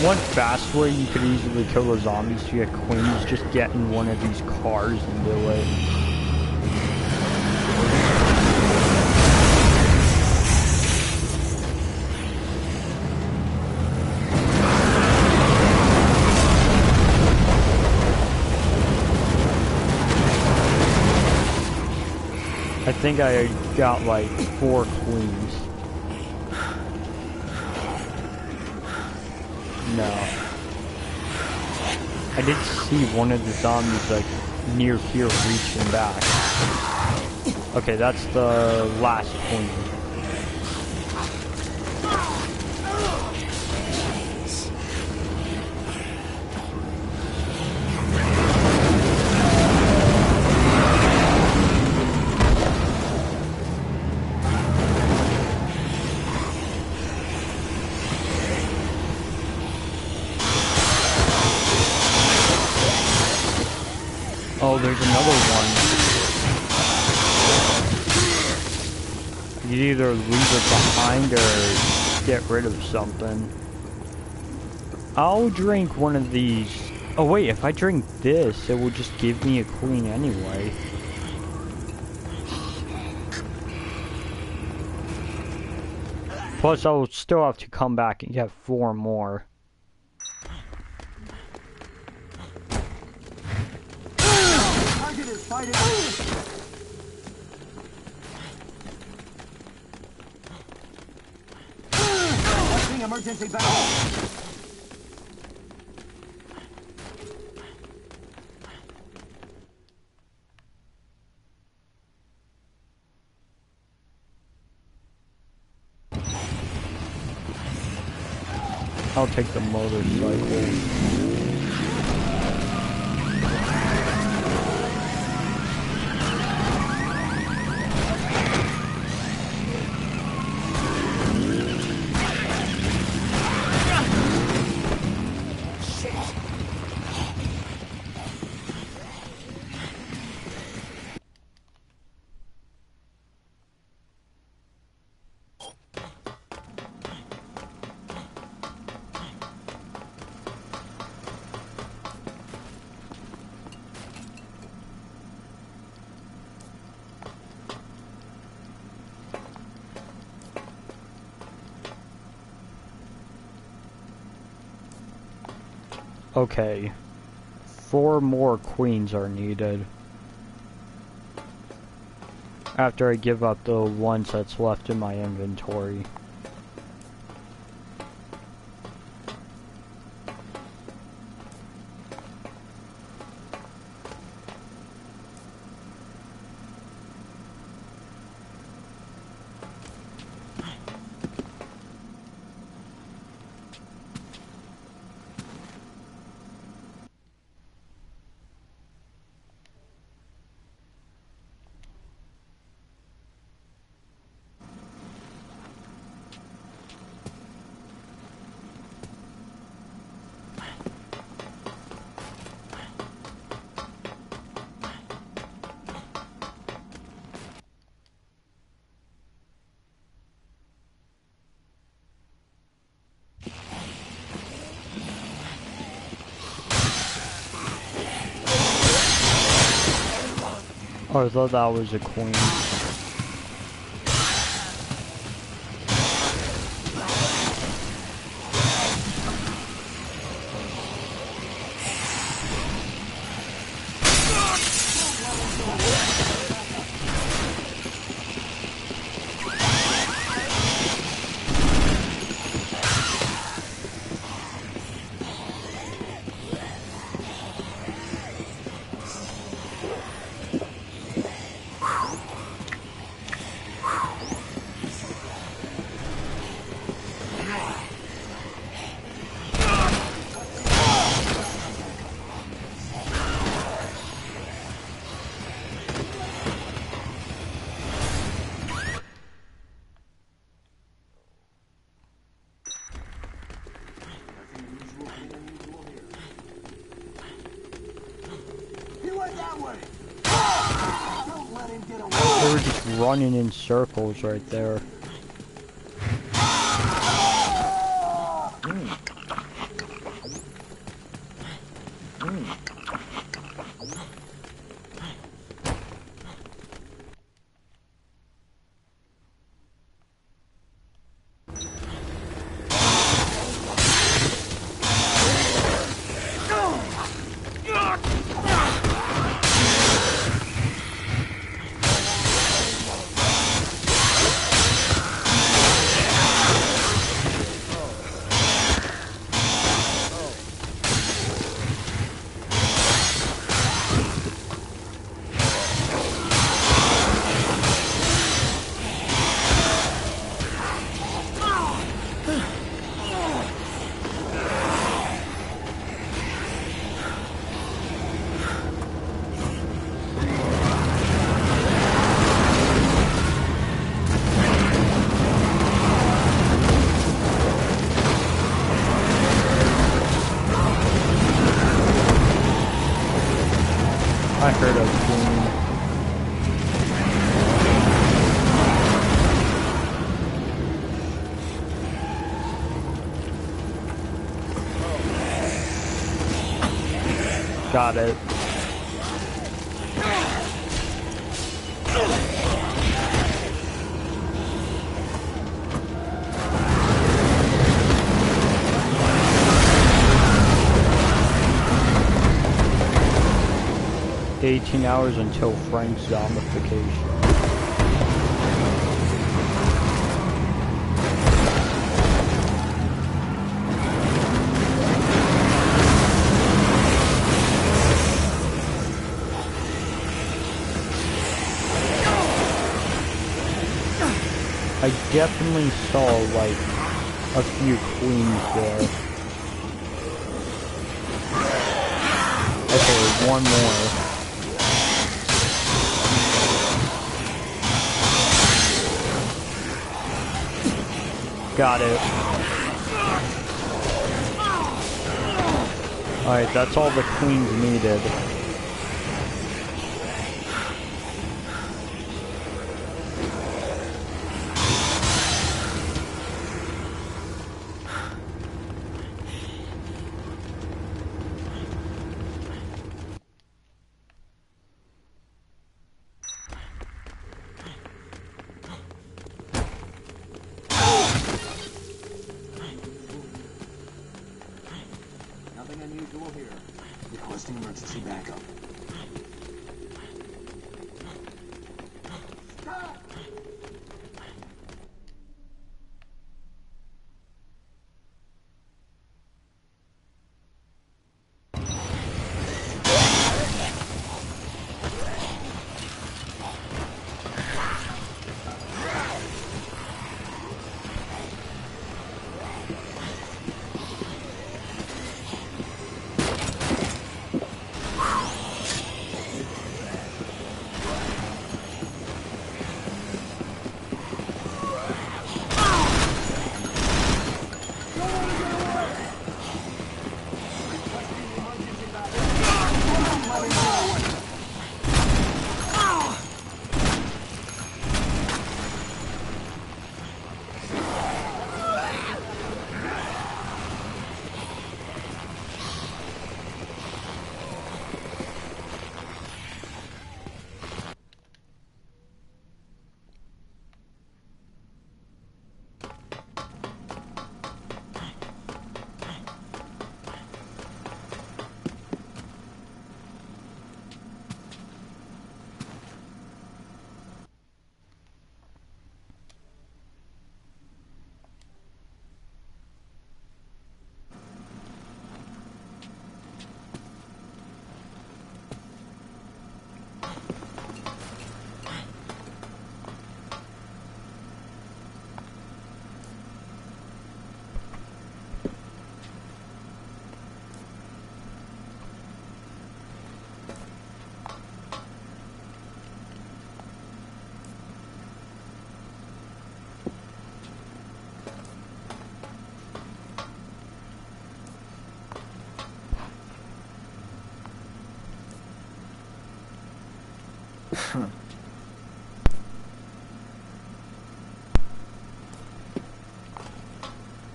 One fast way you could easily kill the zombies to get queens, just get in one of these cars and do it. I think I got like 4 queens. No. I did see one of the zombies like near here reaching back. Okay, that's the last queen. Oh, there's another one. You either leave it behind or get rid of something. I'll drink one of these. Oh wait, if I drink this, it will just give me a queen anyway. Plus, I'll still have to come back and get 4 more.
Emergency battle.
I'll take the motorcycle. Okay, 4 more queens are needed. After I give up the ones that's left in my inventory. Oh, I thought that was a queen. They were just running in circles right there. Got it. "18 hours until Frank's zombification." I definitely saw, like, a few queens there. Okay, one more. Got it. Alright, that's all the queens needed.
Nothing unusual here. Requesting emergency backup. Stop!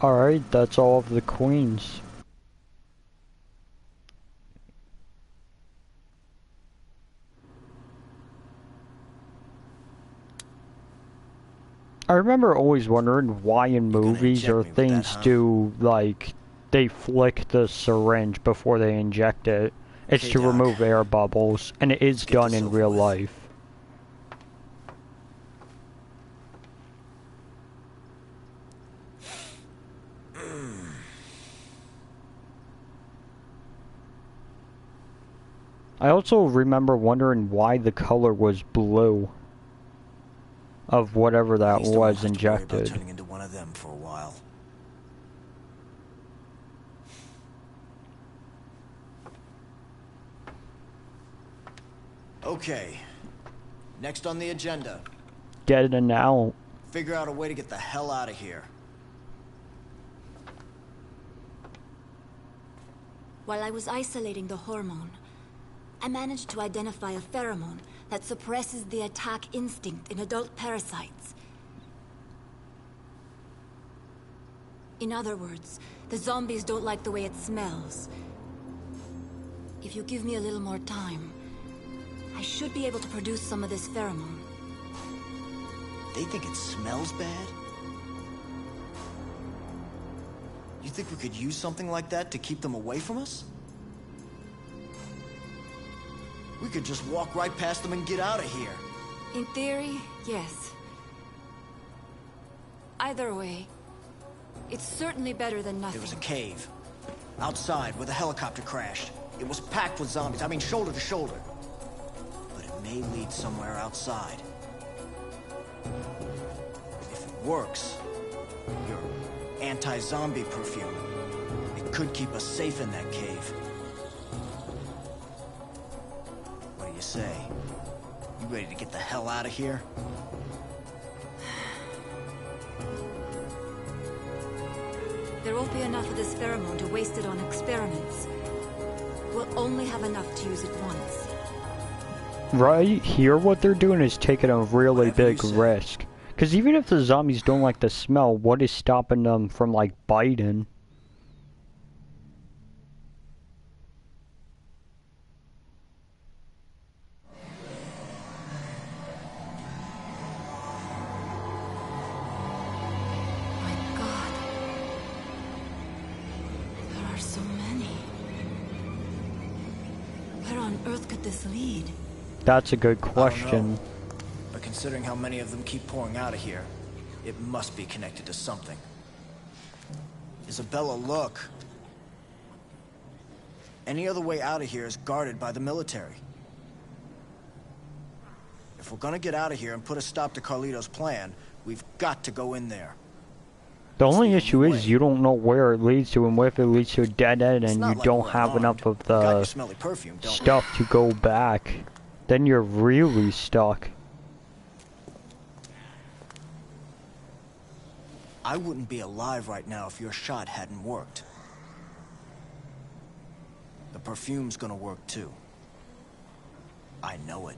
Alright, that's all of the queens. I remember always wondering why in movies or things do, like, they flick the syringe before they inject it. It's to remove air bubbles, and it is done in real life. I also remember wondering why the color was blue of whatever that was injected.
Turning into one of them for a while. Okay. Next on the agenda.
Get it out.
Figure out a way to get the hell out of here.
While I was isolating the hormone, I managed to identify a pheromone that suppresses the attack instinct in adult parasites. In other words, the zombies don't like the way it smells. If you give me a little more time, I should be able to produce some of this pheromone.
They think it smells bad? You think we could use something like that to keep them away from us? We could just walk right past them and get out of here.
In theory, yes. Either way, it's certainly better than nothing.
There was a cave. Outside, where the helicopter crashed. It was packed with zombies. I mean, shoulder to shoulder. But it may lead somewhere outside. If it works, your anti-zombie perfume, it could keep us safe in that cave. What do you say? You ready to get the hell out of here?
There won't be enough of this pheromone to waste it on experiments. We'll only have enough to use it once.
Right here, what they're doing is taking a really
Whatever you
big
say.
risk. Because even if the zombies don't like the smell, what is stopping them from, like, biting?
My God. There are so many. Where on earth could this lead?
That's a good
I don't
question.
know. But considering how many of them keep pouring out of here, it must be connected to something. Isabella, look. Any other way out of here is guarded by the military. If we're gonna get out of here and put a stop to Carlito's plan, we've got to go in there.
The
It's
only
the
issue
only
is
way.
you don't know where it leads to, and what if it leads to a dead end
It's
and
not
you
like
don't
we're
have
armed.
enough of
We got your
the
smelly perfume, don't we?
stuff to go back. Then you're really stuck.
I wouldn't be alive right now if your shot hadn't worked. The perfume's gonna work too. I know it.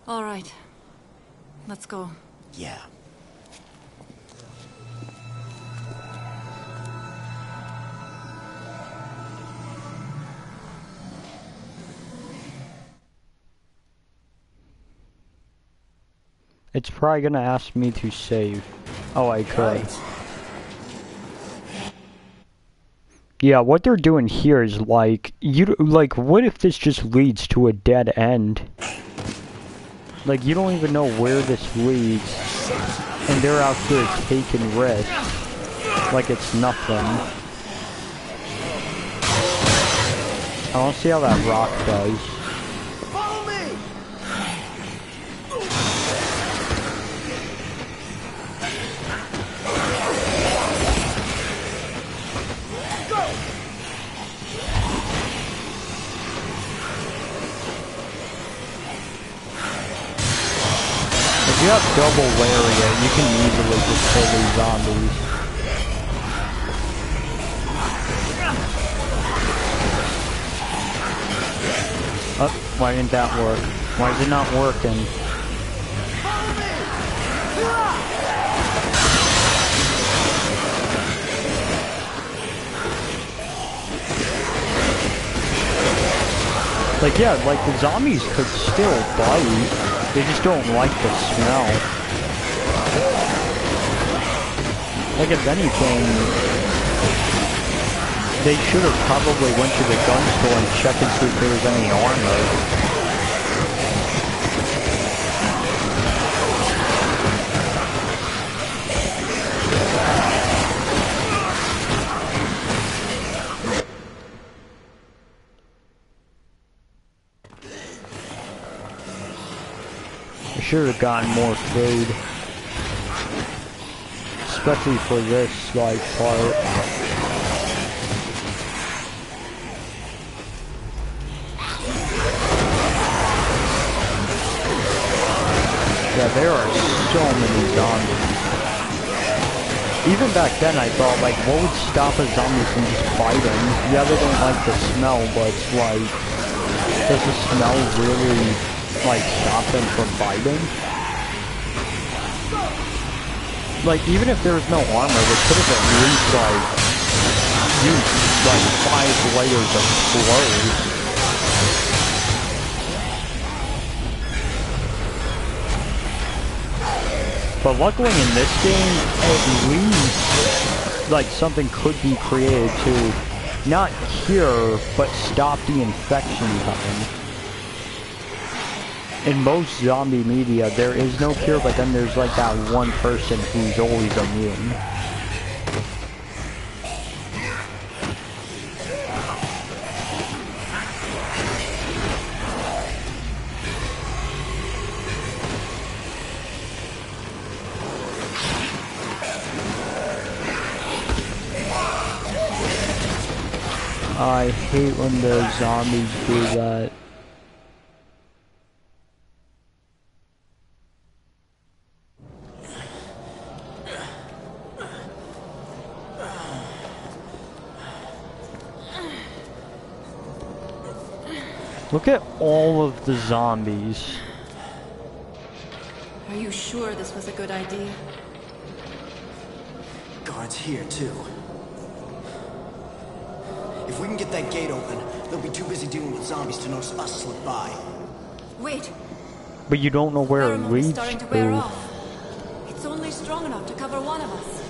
All right. Let's go.
Yeah.
It's probably gonna ask me to save. Oh, I could.
Right.
Yeah, what they're doing here is like, what if this just leads to a dead end? Like, you don't even know where this leads, and they're out here taking risks, like it's nothing. I want to see how that rock does.
Follow me!
If you have double lariat, you can easily just kill these zombies. Oh, why didn't that work? Why is it not working? Like, yeah, like the zombies could still bite. They just don't like the smell. Like, if anything, they should have probably went to the gun store and checked and see if there was any armor. I should have gotten more food. Especially for this, like, part. Yeah, there are so many zombies. Even back then I thought, like, what would stop a zombie from just biting? Yeah, they don't like the smell, but it's like, does the smell really, like, stop them from biting? Like, even if there was no armor, they could have at least, like, used, like, 5 layers of clothes. But luckily in this game, at least, like, something could be created to not cure, but stop the infection coming. In most zombie media, there is no cure, but then there's like that one person who's always immune. I hate when the zombies do that. Look at all of the zombies.
Are you sure this was a good idea?
Guards here, too. If we can get that gate open, they'll be too busy dealing with zombies to notice us slip by.
Wait,
But you don't know where it
pheromone is
leads
starting to wear
to.
off. It's only strong enough to cover one of us.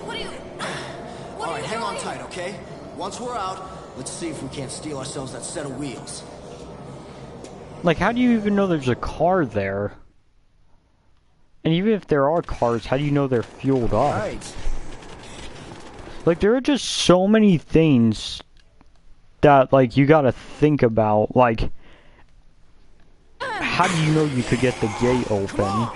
What are you... What
All
are
right,
you
hang on
doing?
tight, okay? Once we're out, let's see if we can't steal ourselves that set of wheels.
Like, how do you even know there's a car there? And even if there are cars, how do you know they're fueled up?
Right.
Like, there are just so many things that, like, you gotta think about. Like, how do you know you could get the gate open?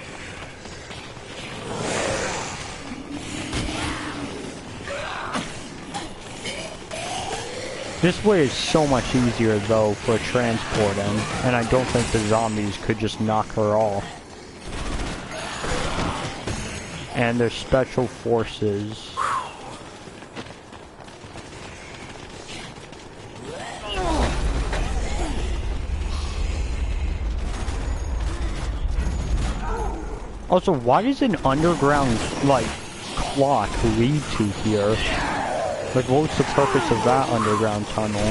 This way is so much easier, though, for transporting, and I don't think the zombies could just knock her off. And their special forces. Also, why does an underground, like, clock lead to here? Like, what's the purpose of that underground tunnel?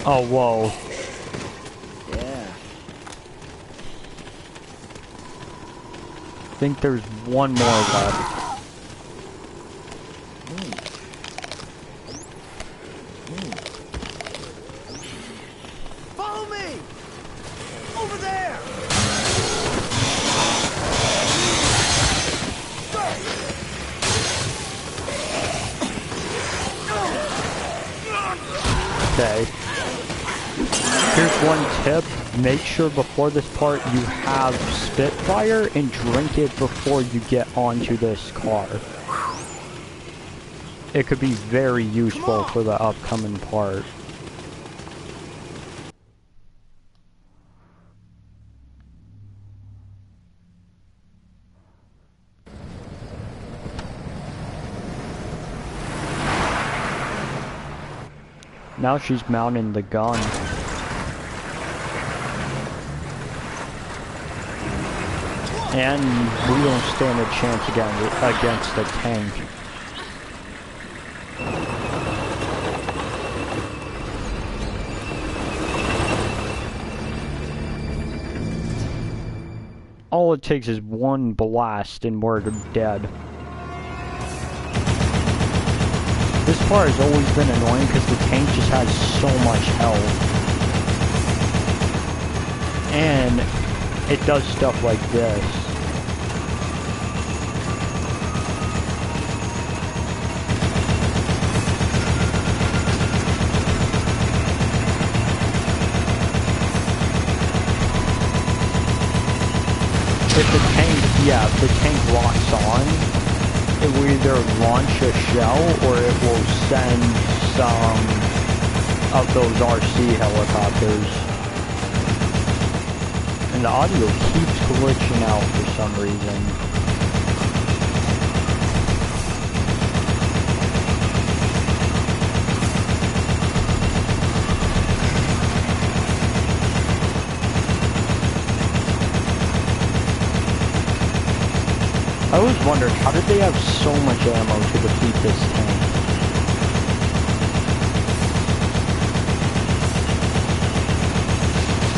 Oh, whoa.
Yeah.
I think there's one more left.
Follow me! Over there!
Okay. Here's one tip. Make sure before this part you have Spitfire and drink it before you get onto this car. It could be very useful for the upcoming part. Now she's mounting the gun. And we don't stand a chance against the tank. All it takes is one blast and we're dead. This part has always been annoying because the tank just has so much health. And it does stuff like this. If the tank locks on, it will either launch a shell or it will send some of those RC helicopters. And the audio keeps glitching out for some reason. I always wondered, how did they have so much ammo to defeat this tank?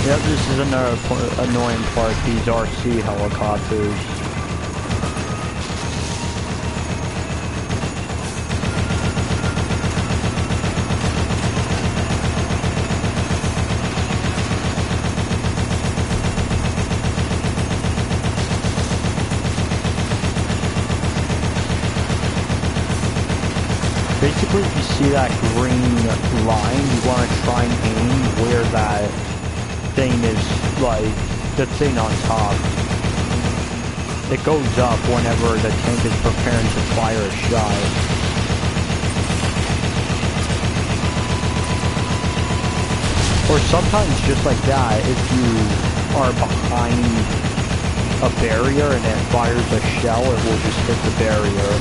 Yep, this is another annoying part, these RC helicopters. Basically, if you see that green line, you want to try and aim where that thing is, like, the thing on top. It goes up whenever the tank is preparing to fire a shot. Or sometimes, just like that, if you are behind a barrier and it fires a shell, it will just hit the barrier.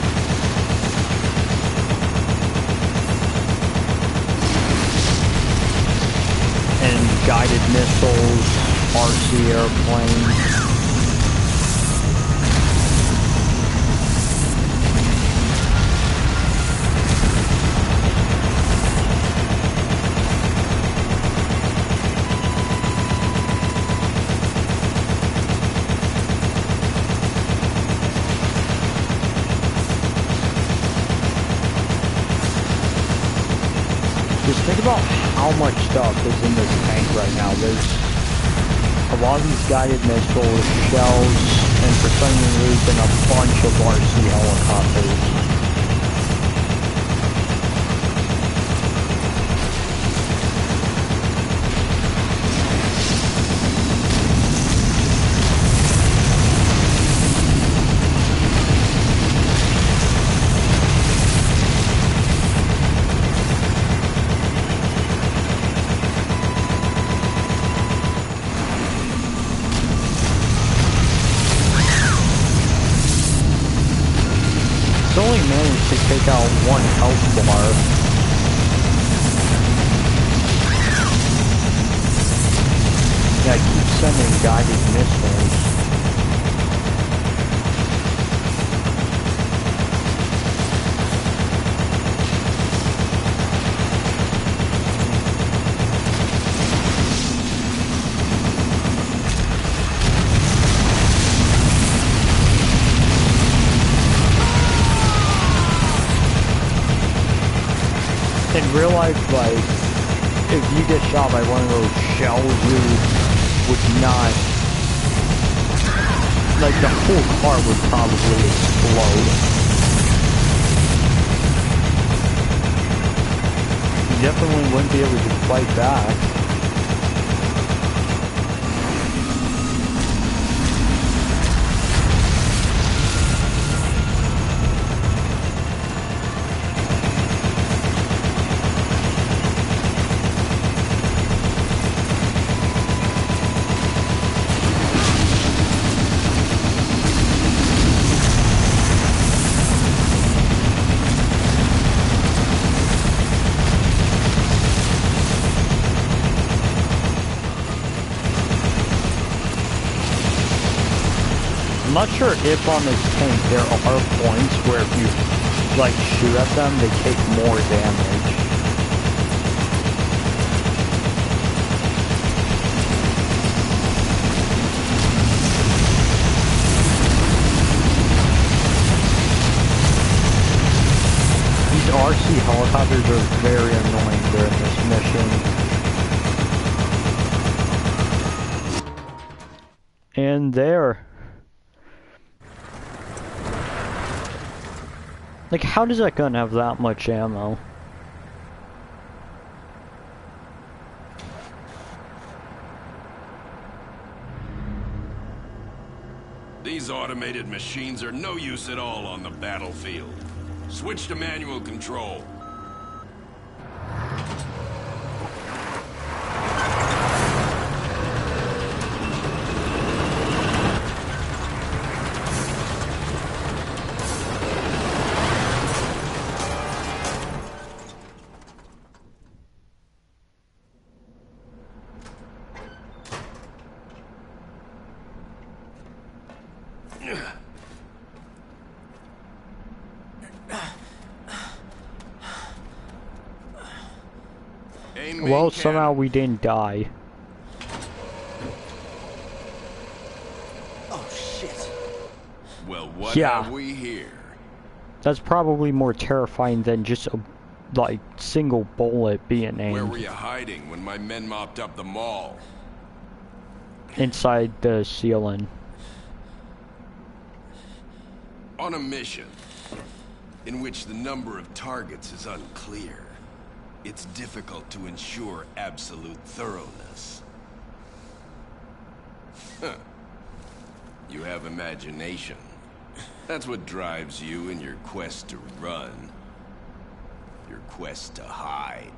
And guided missiles, RC airplanes. Just think about how much stuff is in this tank right now. There's a lot of these guided missiles, shells, and for some reason a bunch of RC helicopters. Only managed to take out one health bar. Yeah, I keep sending guided missiles. In real life, like, if you get shot by one of those shells, you would not, like, the whole car would probably explode. You definitely wouldn't be able to fight back. I'm not sure if on this tank there are points where if you, like, shoot at them, they take more damage. These RC helicopters are very annoying during this mission. And there. Like, how does that gun have that much ammo?
These automated machines are no use at all on the battlefield. Switch to manual control.
Well, somehow we didn't die.
Oh, shit.
Well, what
Yeah.
have we here?
That's probably more terrifying than just a, like, single bullet being
Where were
aimed
you hiding when my men mopped up the mall?
inside the ceiling.
On a mission in which the number of targets is unclear, it's difficult to ensure absolute thoroughness. Huh. You have imagination. That's what drives you in your quest to run. Your quest to hide.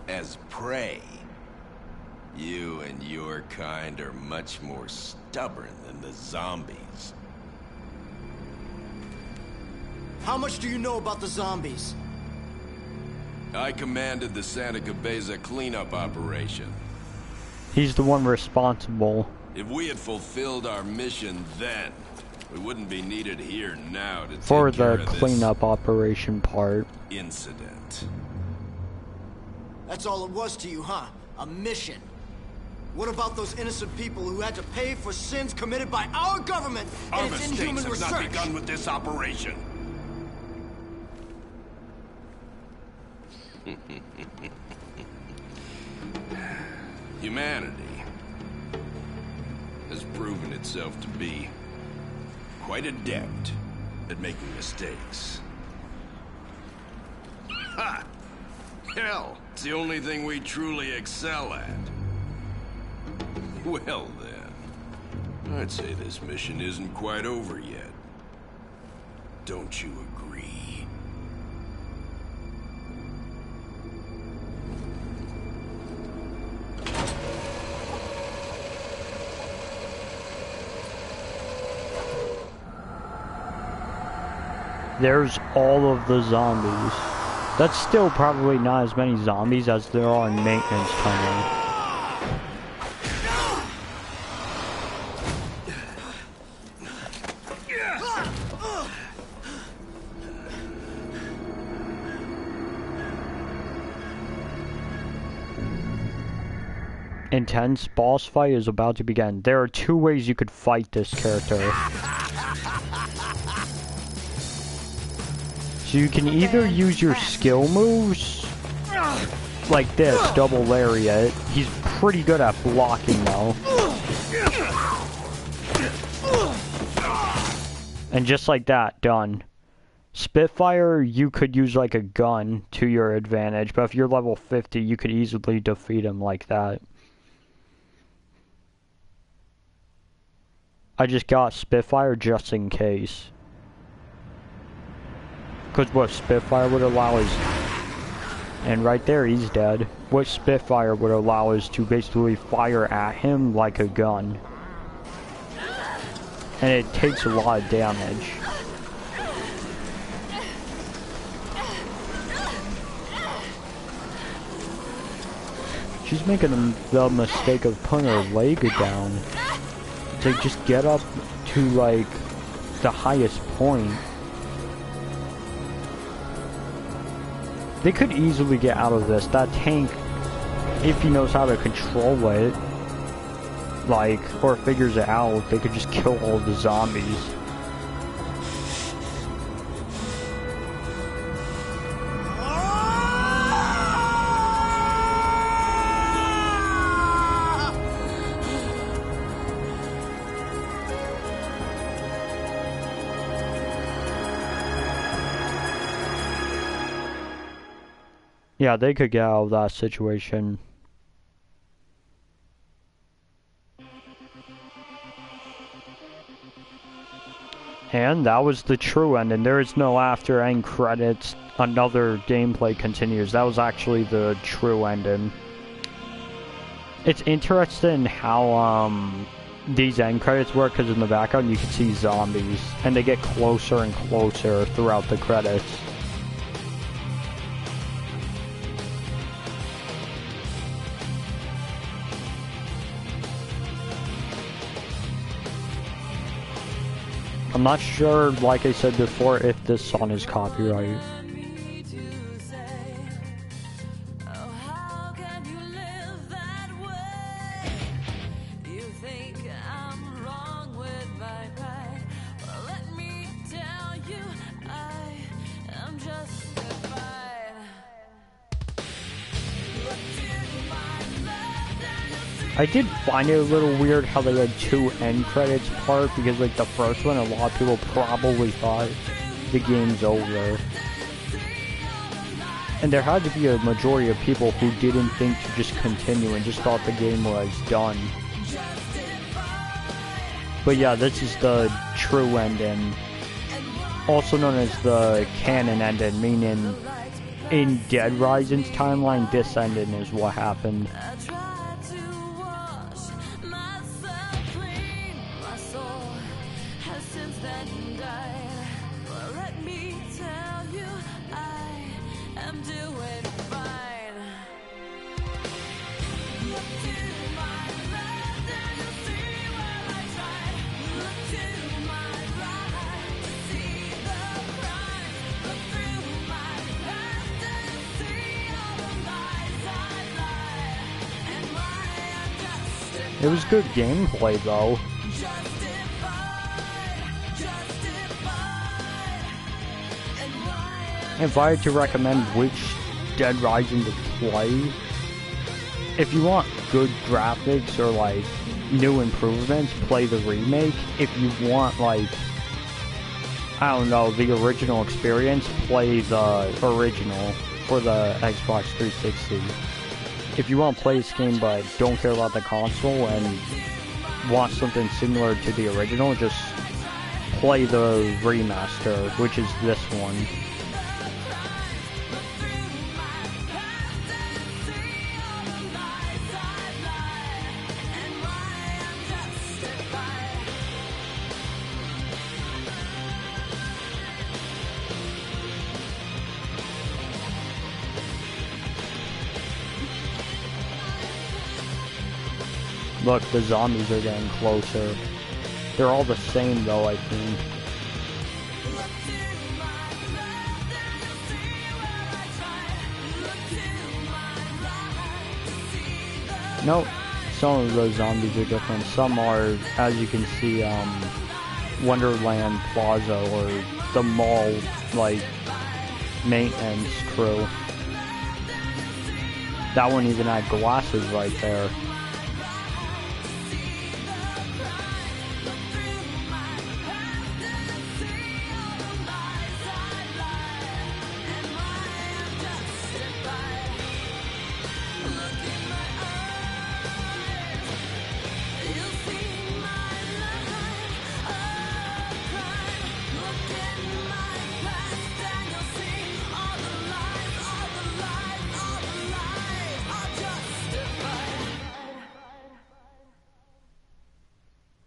As prey, you and your kind are much more stubborn than the zombies.
How much do you know about the zombies?
I commanded the Santa Cabeza cleanup operation.
He's the one responsible.
If we had fulfilled our mission then, we wouldn't be needed here now to
For
take care
the
of this
cleanup operation part.
incident.
That's all it was to you, huh? A mission. What about those innocent people who had to pay for sins committed by our government
Our
and its
mistakes
inhuman
have
research?
not begun with this operation. Humanity has proven itself to be quite adept at making mistakes. Ha! Hell, it's the only thing we truly excel at. Well then, I'd say this mission isn't quite over yet. Don't you agree?
There's all of the zombies. That's still probably not as many zombies as there are in Maintenance Tunnel. Intense boss fight is about to begin. There are two ways you could fight this character. So you can either use your skill moves, like this, double lariat. He's pretty good at blocking though. And just like that, done. Spitfire, you could use like a gun to your advantage, but if you're level 50, you could easily defeat him like that. I just got Spitfire just in case. Because what Spitfire would allow is... And right there, he's dead. What Spitfire would allow is to basically fire at him like a gun. And it takes a lot of damage. She's making the mistake of putting her leg down. To just get up to like the highest point. They could easily get out of this. That tank, if he knows how to control it, like, or figures it out, they could just kill all the zombies. Yeah, they could get out of that situation. And that was the true end, and there is no after end credits. Another gameplay continues. That was actually the true ending. It's interesting how these end credits work, because in the background you can see zombies, and they get closer and closer throughout the credits. I'm not sure, like I said before, if this song is copyright. I did find it a little weird how they had 2 end credits part, because like the first one, a lot of people probably thought the game's over. And there had to be a majority of people who didn't think to just continue and just thought the game was done. But yeah, this is the true ending, also known as the canon ending, meaning in Dead Rising's timeline, this ending is what happened. It was good gameplay though. If I had to recommend which Dead Rising to play, if you want good graphics or like new improvements, play the remake. If you want like, I don't know, the original experience, play the original for the Xbox 360. If you want to play this game but don't care about the console and want something similar to the original, just play the remaster, which is this one. Look, the zombies are getting closer. They're all the same though, I think. Nope, some of those zombies are different. Some are, as you can see, Wonderland Plaza or the mall, like, maintenance crew. That one even had glasses right there.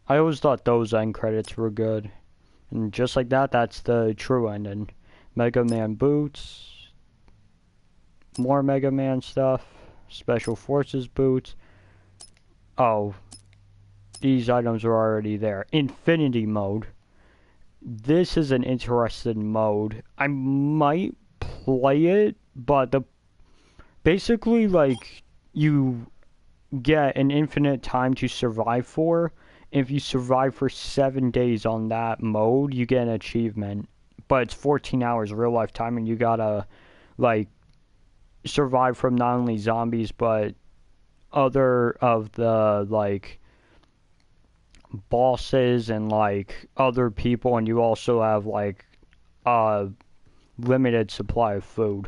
I always thought those end credits were good. And just like that, that's the true ending. Mega Man boots, more Mega Man stuff, Special Forces boots. Oh, these items are already there. Infinity mode. This is an interesting mode. I might play it, but basically, like, you get an infinite time to survive for. If you survive for 7 days on that mode, you get an achievement. But it's 14 hours real life time, and you gotta, like, survive from not only zombies, but other of the, like, bosses and, like, other people, and you also have, like, a limited supply of food.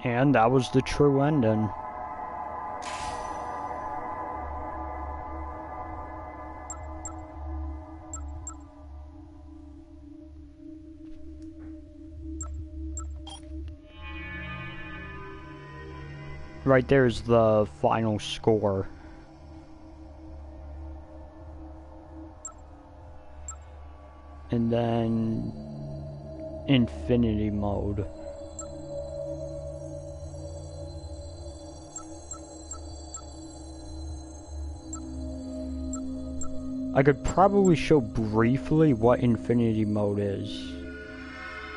And that was the true ending. Right there's the final score. and then infinity mode. I could probably show briefly what infinity mode is.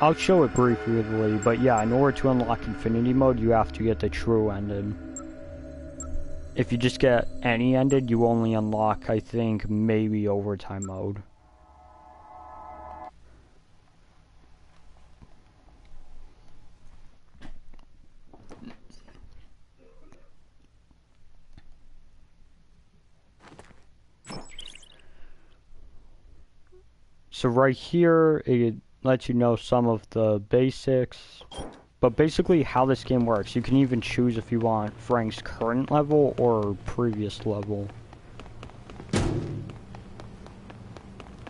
I'll show it briefly, but yeah, in order to unlock infinity mode, you have to get the true ended. If you just get any ended, you only unlock, I think, maybe overtime mode. So right here, it lets you know some of the basics. But basically how this game works, you can even choose if you want Frank's current level or previous level.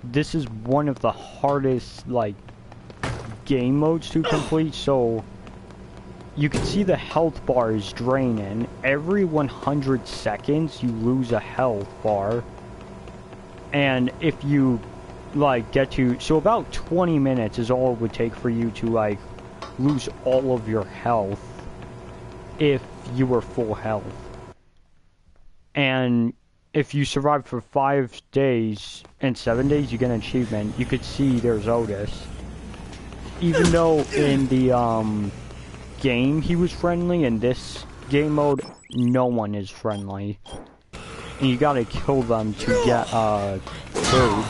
This is one of the hardest, like, game modes to complete, so you can see the health bar is draining. Every 100 seconds, you lose a health bar. And if you like get to, so about 20 minutes is all it would take for you to like lose all of your health if you were full health. And if you survive for 5 days and 7 days, you get an achievement. You could see there's Otis. Even though in the game he was friendly, in this game mode no one is friendly. And you gotta kill them to get food.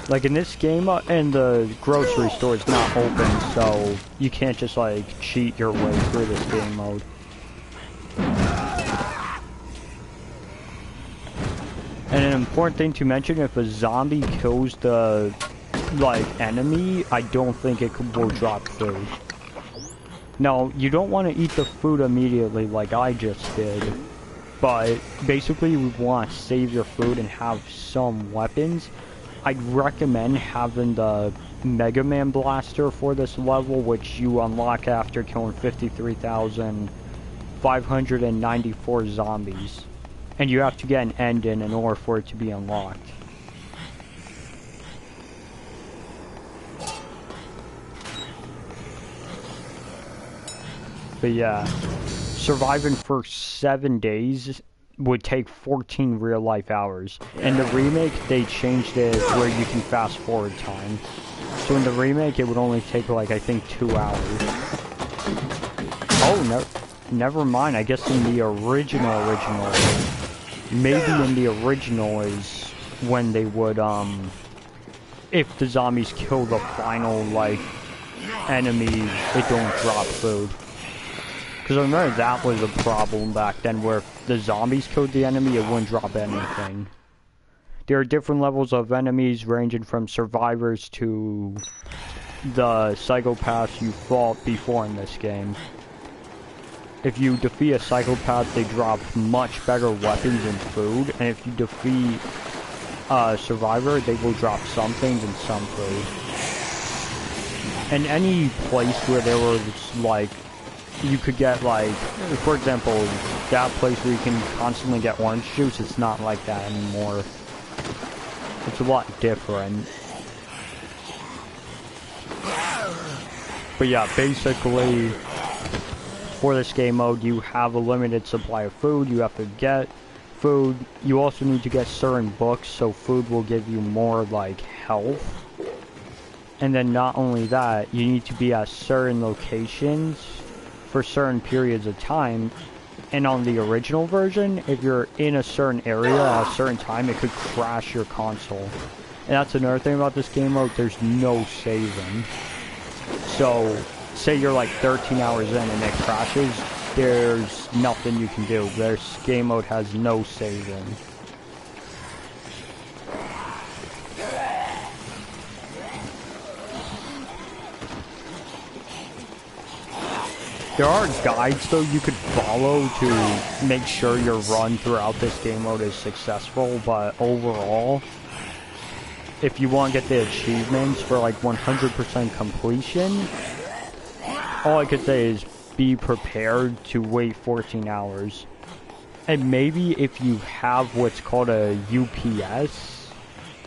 Like in this game, and the grocery store is not open, so you can't just like cheat your way through this game mode. And an important thing to mention, if a zombie kills the like enemy, I don't think it will drop food. Now, you don't want to eat the food immediately like I just did, but basically you want to save your food and have some weapons. I'd recommend having the Mega Man Blaster for this level, which you unlock after killing 53,594 zombies. And you have to get an end in order for it to be unlocked. But yeah, surviving for 7 days would take 14 real-life hours. In the remake, they changed it where you can fast-forward time. So in the remake, it would only take, like, I think 2 hours. Oh, never mind. I guess in the original, maybe in the original is when they would, if the zombies kill the final, like, enemy, it don't drop food. Because I remember that was a problem back then, where if the zombies killed the enemy, it wouldn't drop anything. There are different levels of enemies, ranging from survivors to the psychopaths you fought before in this game. If you defeat a psychopath, they drop much better weapons and food, and if you defeat a survivor, they will drop some things and some food. And any place where there was, like, you could get, like, for example, that place where you can constantly get orange juice, it's not like that anymore. It's a lot different. But yeah, basically, for this game mode, you have a limited supply of food, you have to get food. You also need to get certain books, so food will give you more, like, health. And then not only that, you need to be at certain locations for certain periods of time. And on the original version, if you're in a certain area at a certain time, it could crash your console. And that's another thing about this game mode, there's no saving. So, say you're like 13 hours in and it crashes, there's nothing you can do. This game mode has no saving. There are guides, though, you could follow to make sure your run throughout this game mode is successful, but overall, if you want to get the achievements for, like, 100% completion, all I could say is be prepared to wait 14 hours. And maybe if you have what's called a UPS,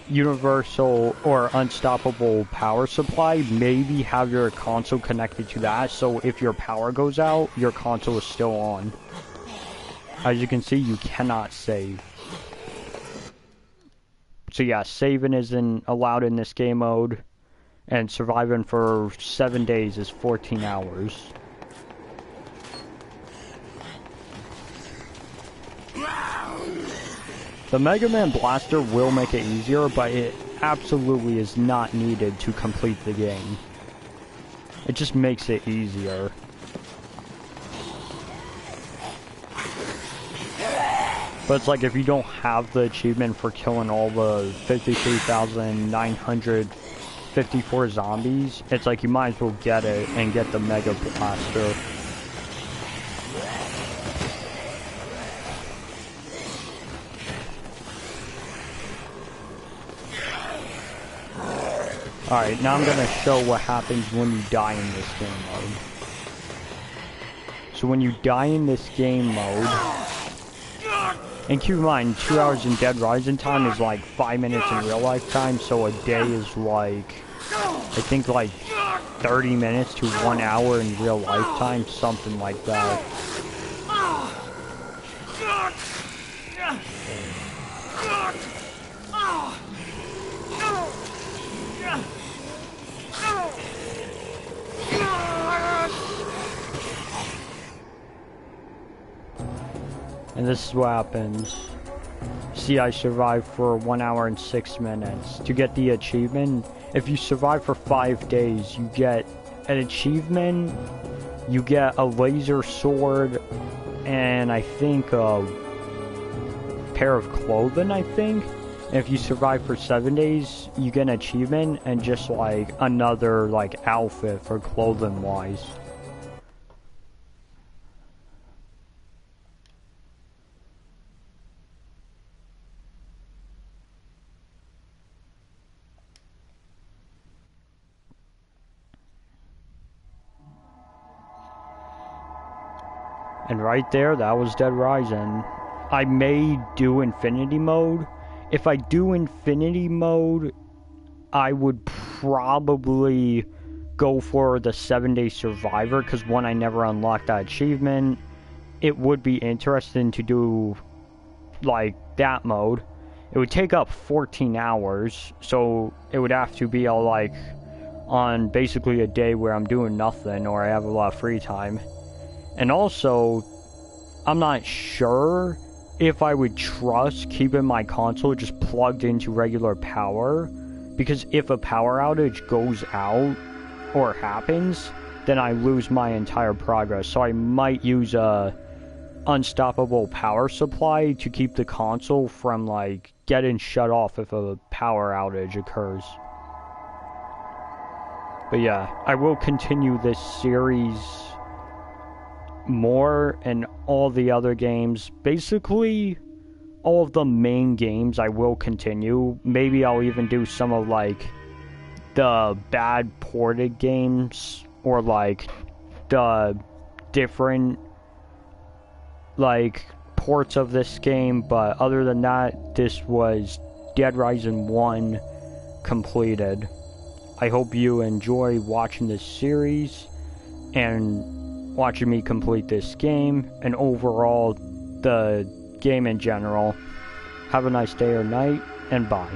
Universal or Unstoppable Power Supply, maybe have your console connected to that, so if your power goes out, your console is still on. As you can see, you cannot save. So yeah, saving isn't allowed in this game mode, and surviving for 7 days is 14 hours. The Mega Man Blaster will make it easier, but it absolutely is not needed to complete the game. It just makes it easier. But it's like if you don't have the achievement for killing all the 53,954 zombies, it's like you might as well get it and get the Mega Blaster. Alright, now I'm gonna show what happens when you die in this game mode. So when you die in this game mode, and keep in mind, 2 hours in Dead Rising time is like 5 minutes in real life time, so a day is like, I think like 30 minutes to 1 hour in real life time, something like that. And this is what happens. See, I survived for 1 hour and 6 minutes. To get the achievement, if you survive for 5 days, you get an achievement, you get a laser sword, and I think a pair of clothing, I think. And if you survive for 7 days, you get an achievement and just like another like outfit for clothing wise. And right there, that was Dead Rising. I may do Infinity Mode. If I do Infinity Mode, I would probably go for the 7-day Survivor, because one, I never unlocked that achievement. It would be interesting to do, like, that mode. It would take up 14 hours, so it would have to be, like, on basically a day where I'm doing nothing, or I have a lot of free time. And also, I'm not sure if I would trust keeping my console just plugged into regular power, because if a power outage goes out or happens, then I lose my entire progress. So I might use a unstoppable power supply to keep the console from like getting shut off if a power outage occurs. But yeah, I will continue this series more, and all the other games, basically all of the main games I will continue. Maybe I'll even do some of like the bad ported games, or like the different like ports of this game, but other than that, this was Dead Rising 1 completed. I hope you enjoy watching this series and watching me complete this game, and overall the game in general. Have a nice day or night, and bye.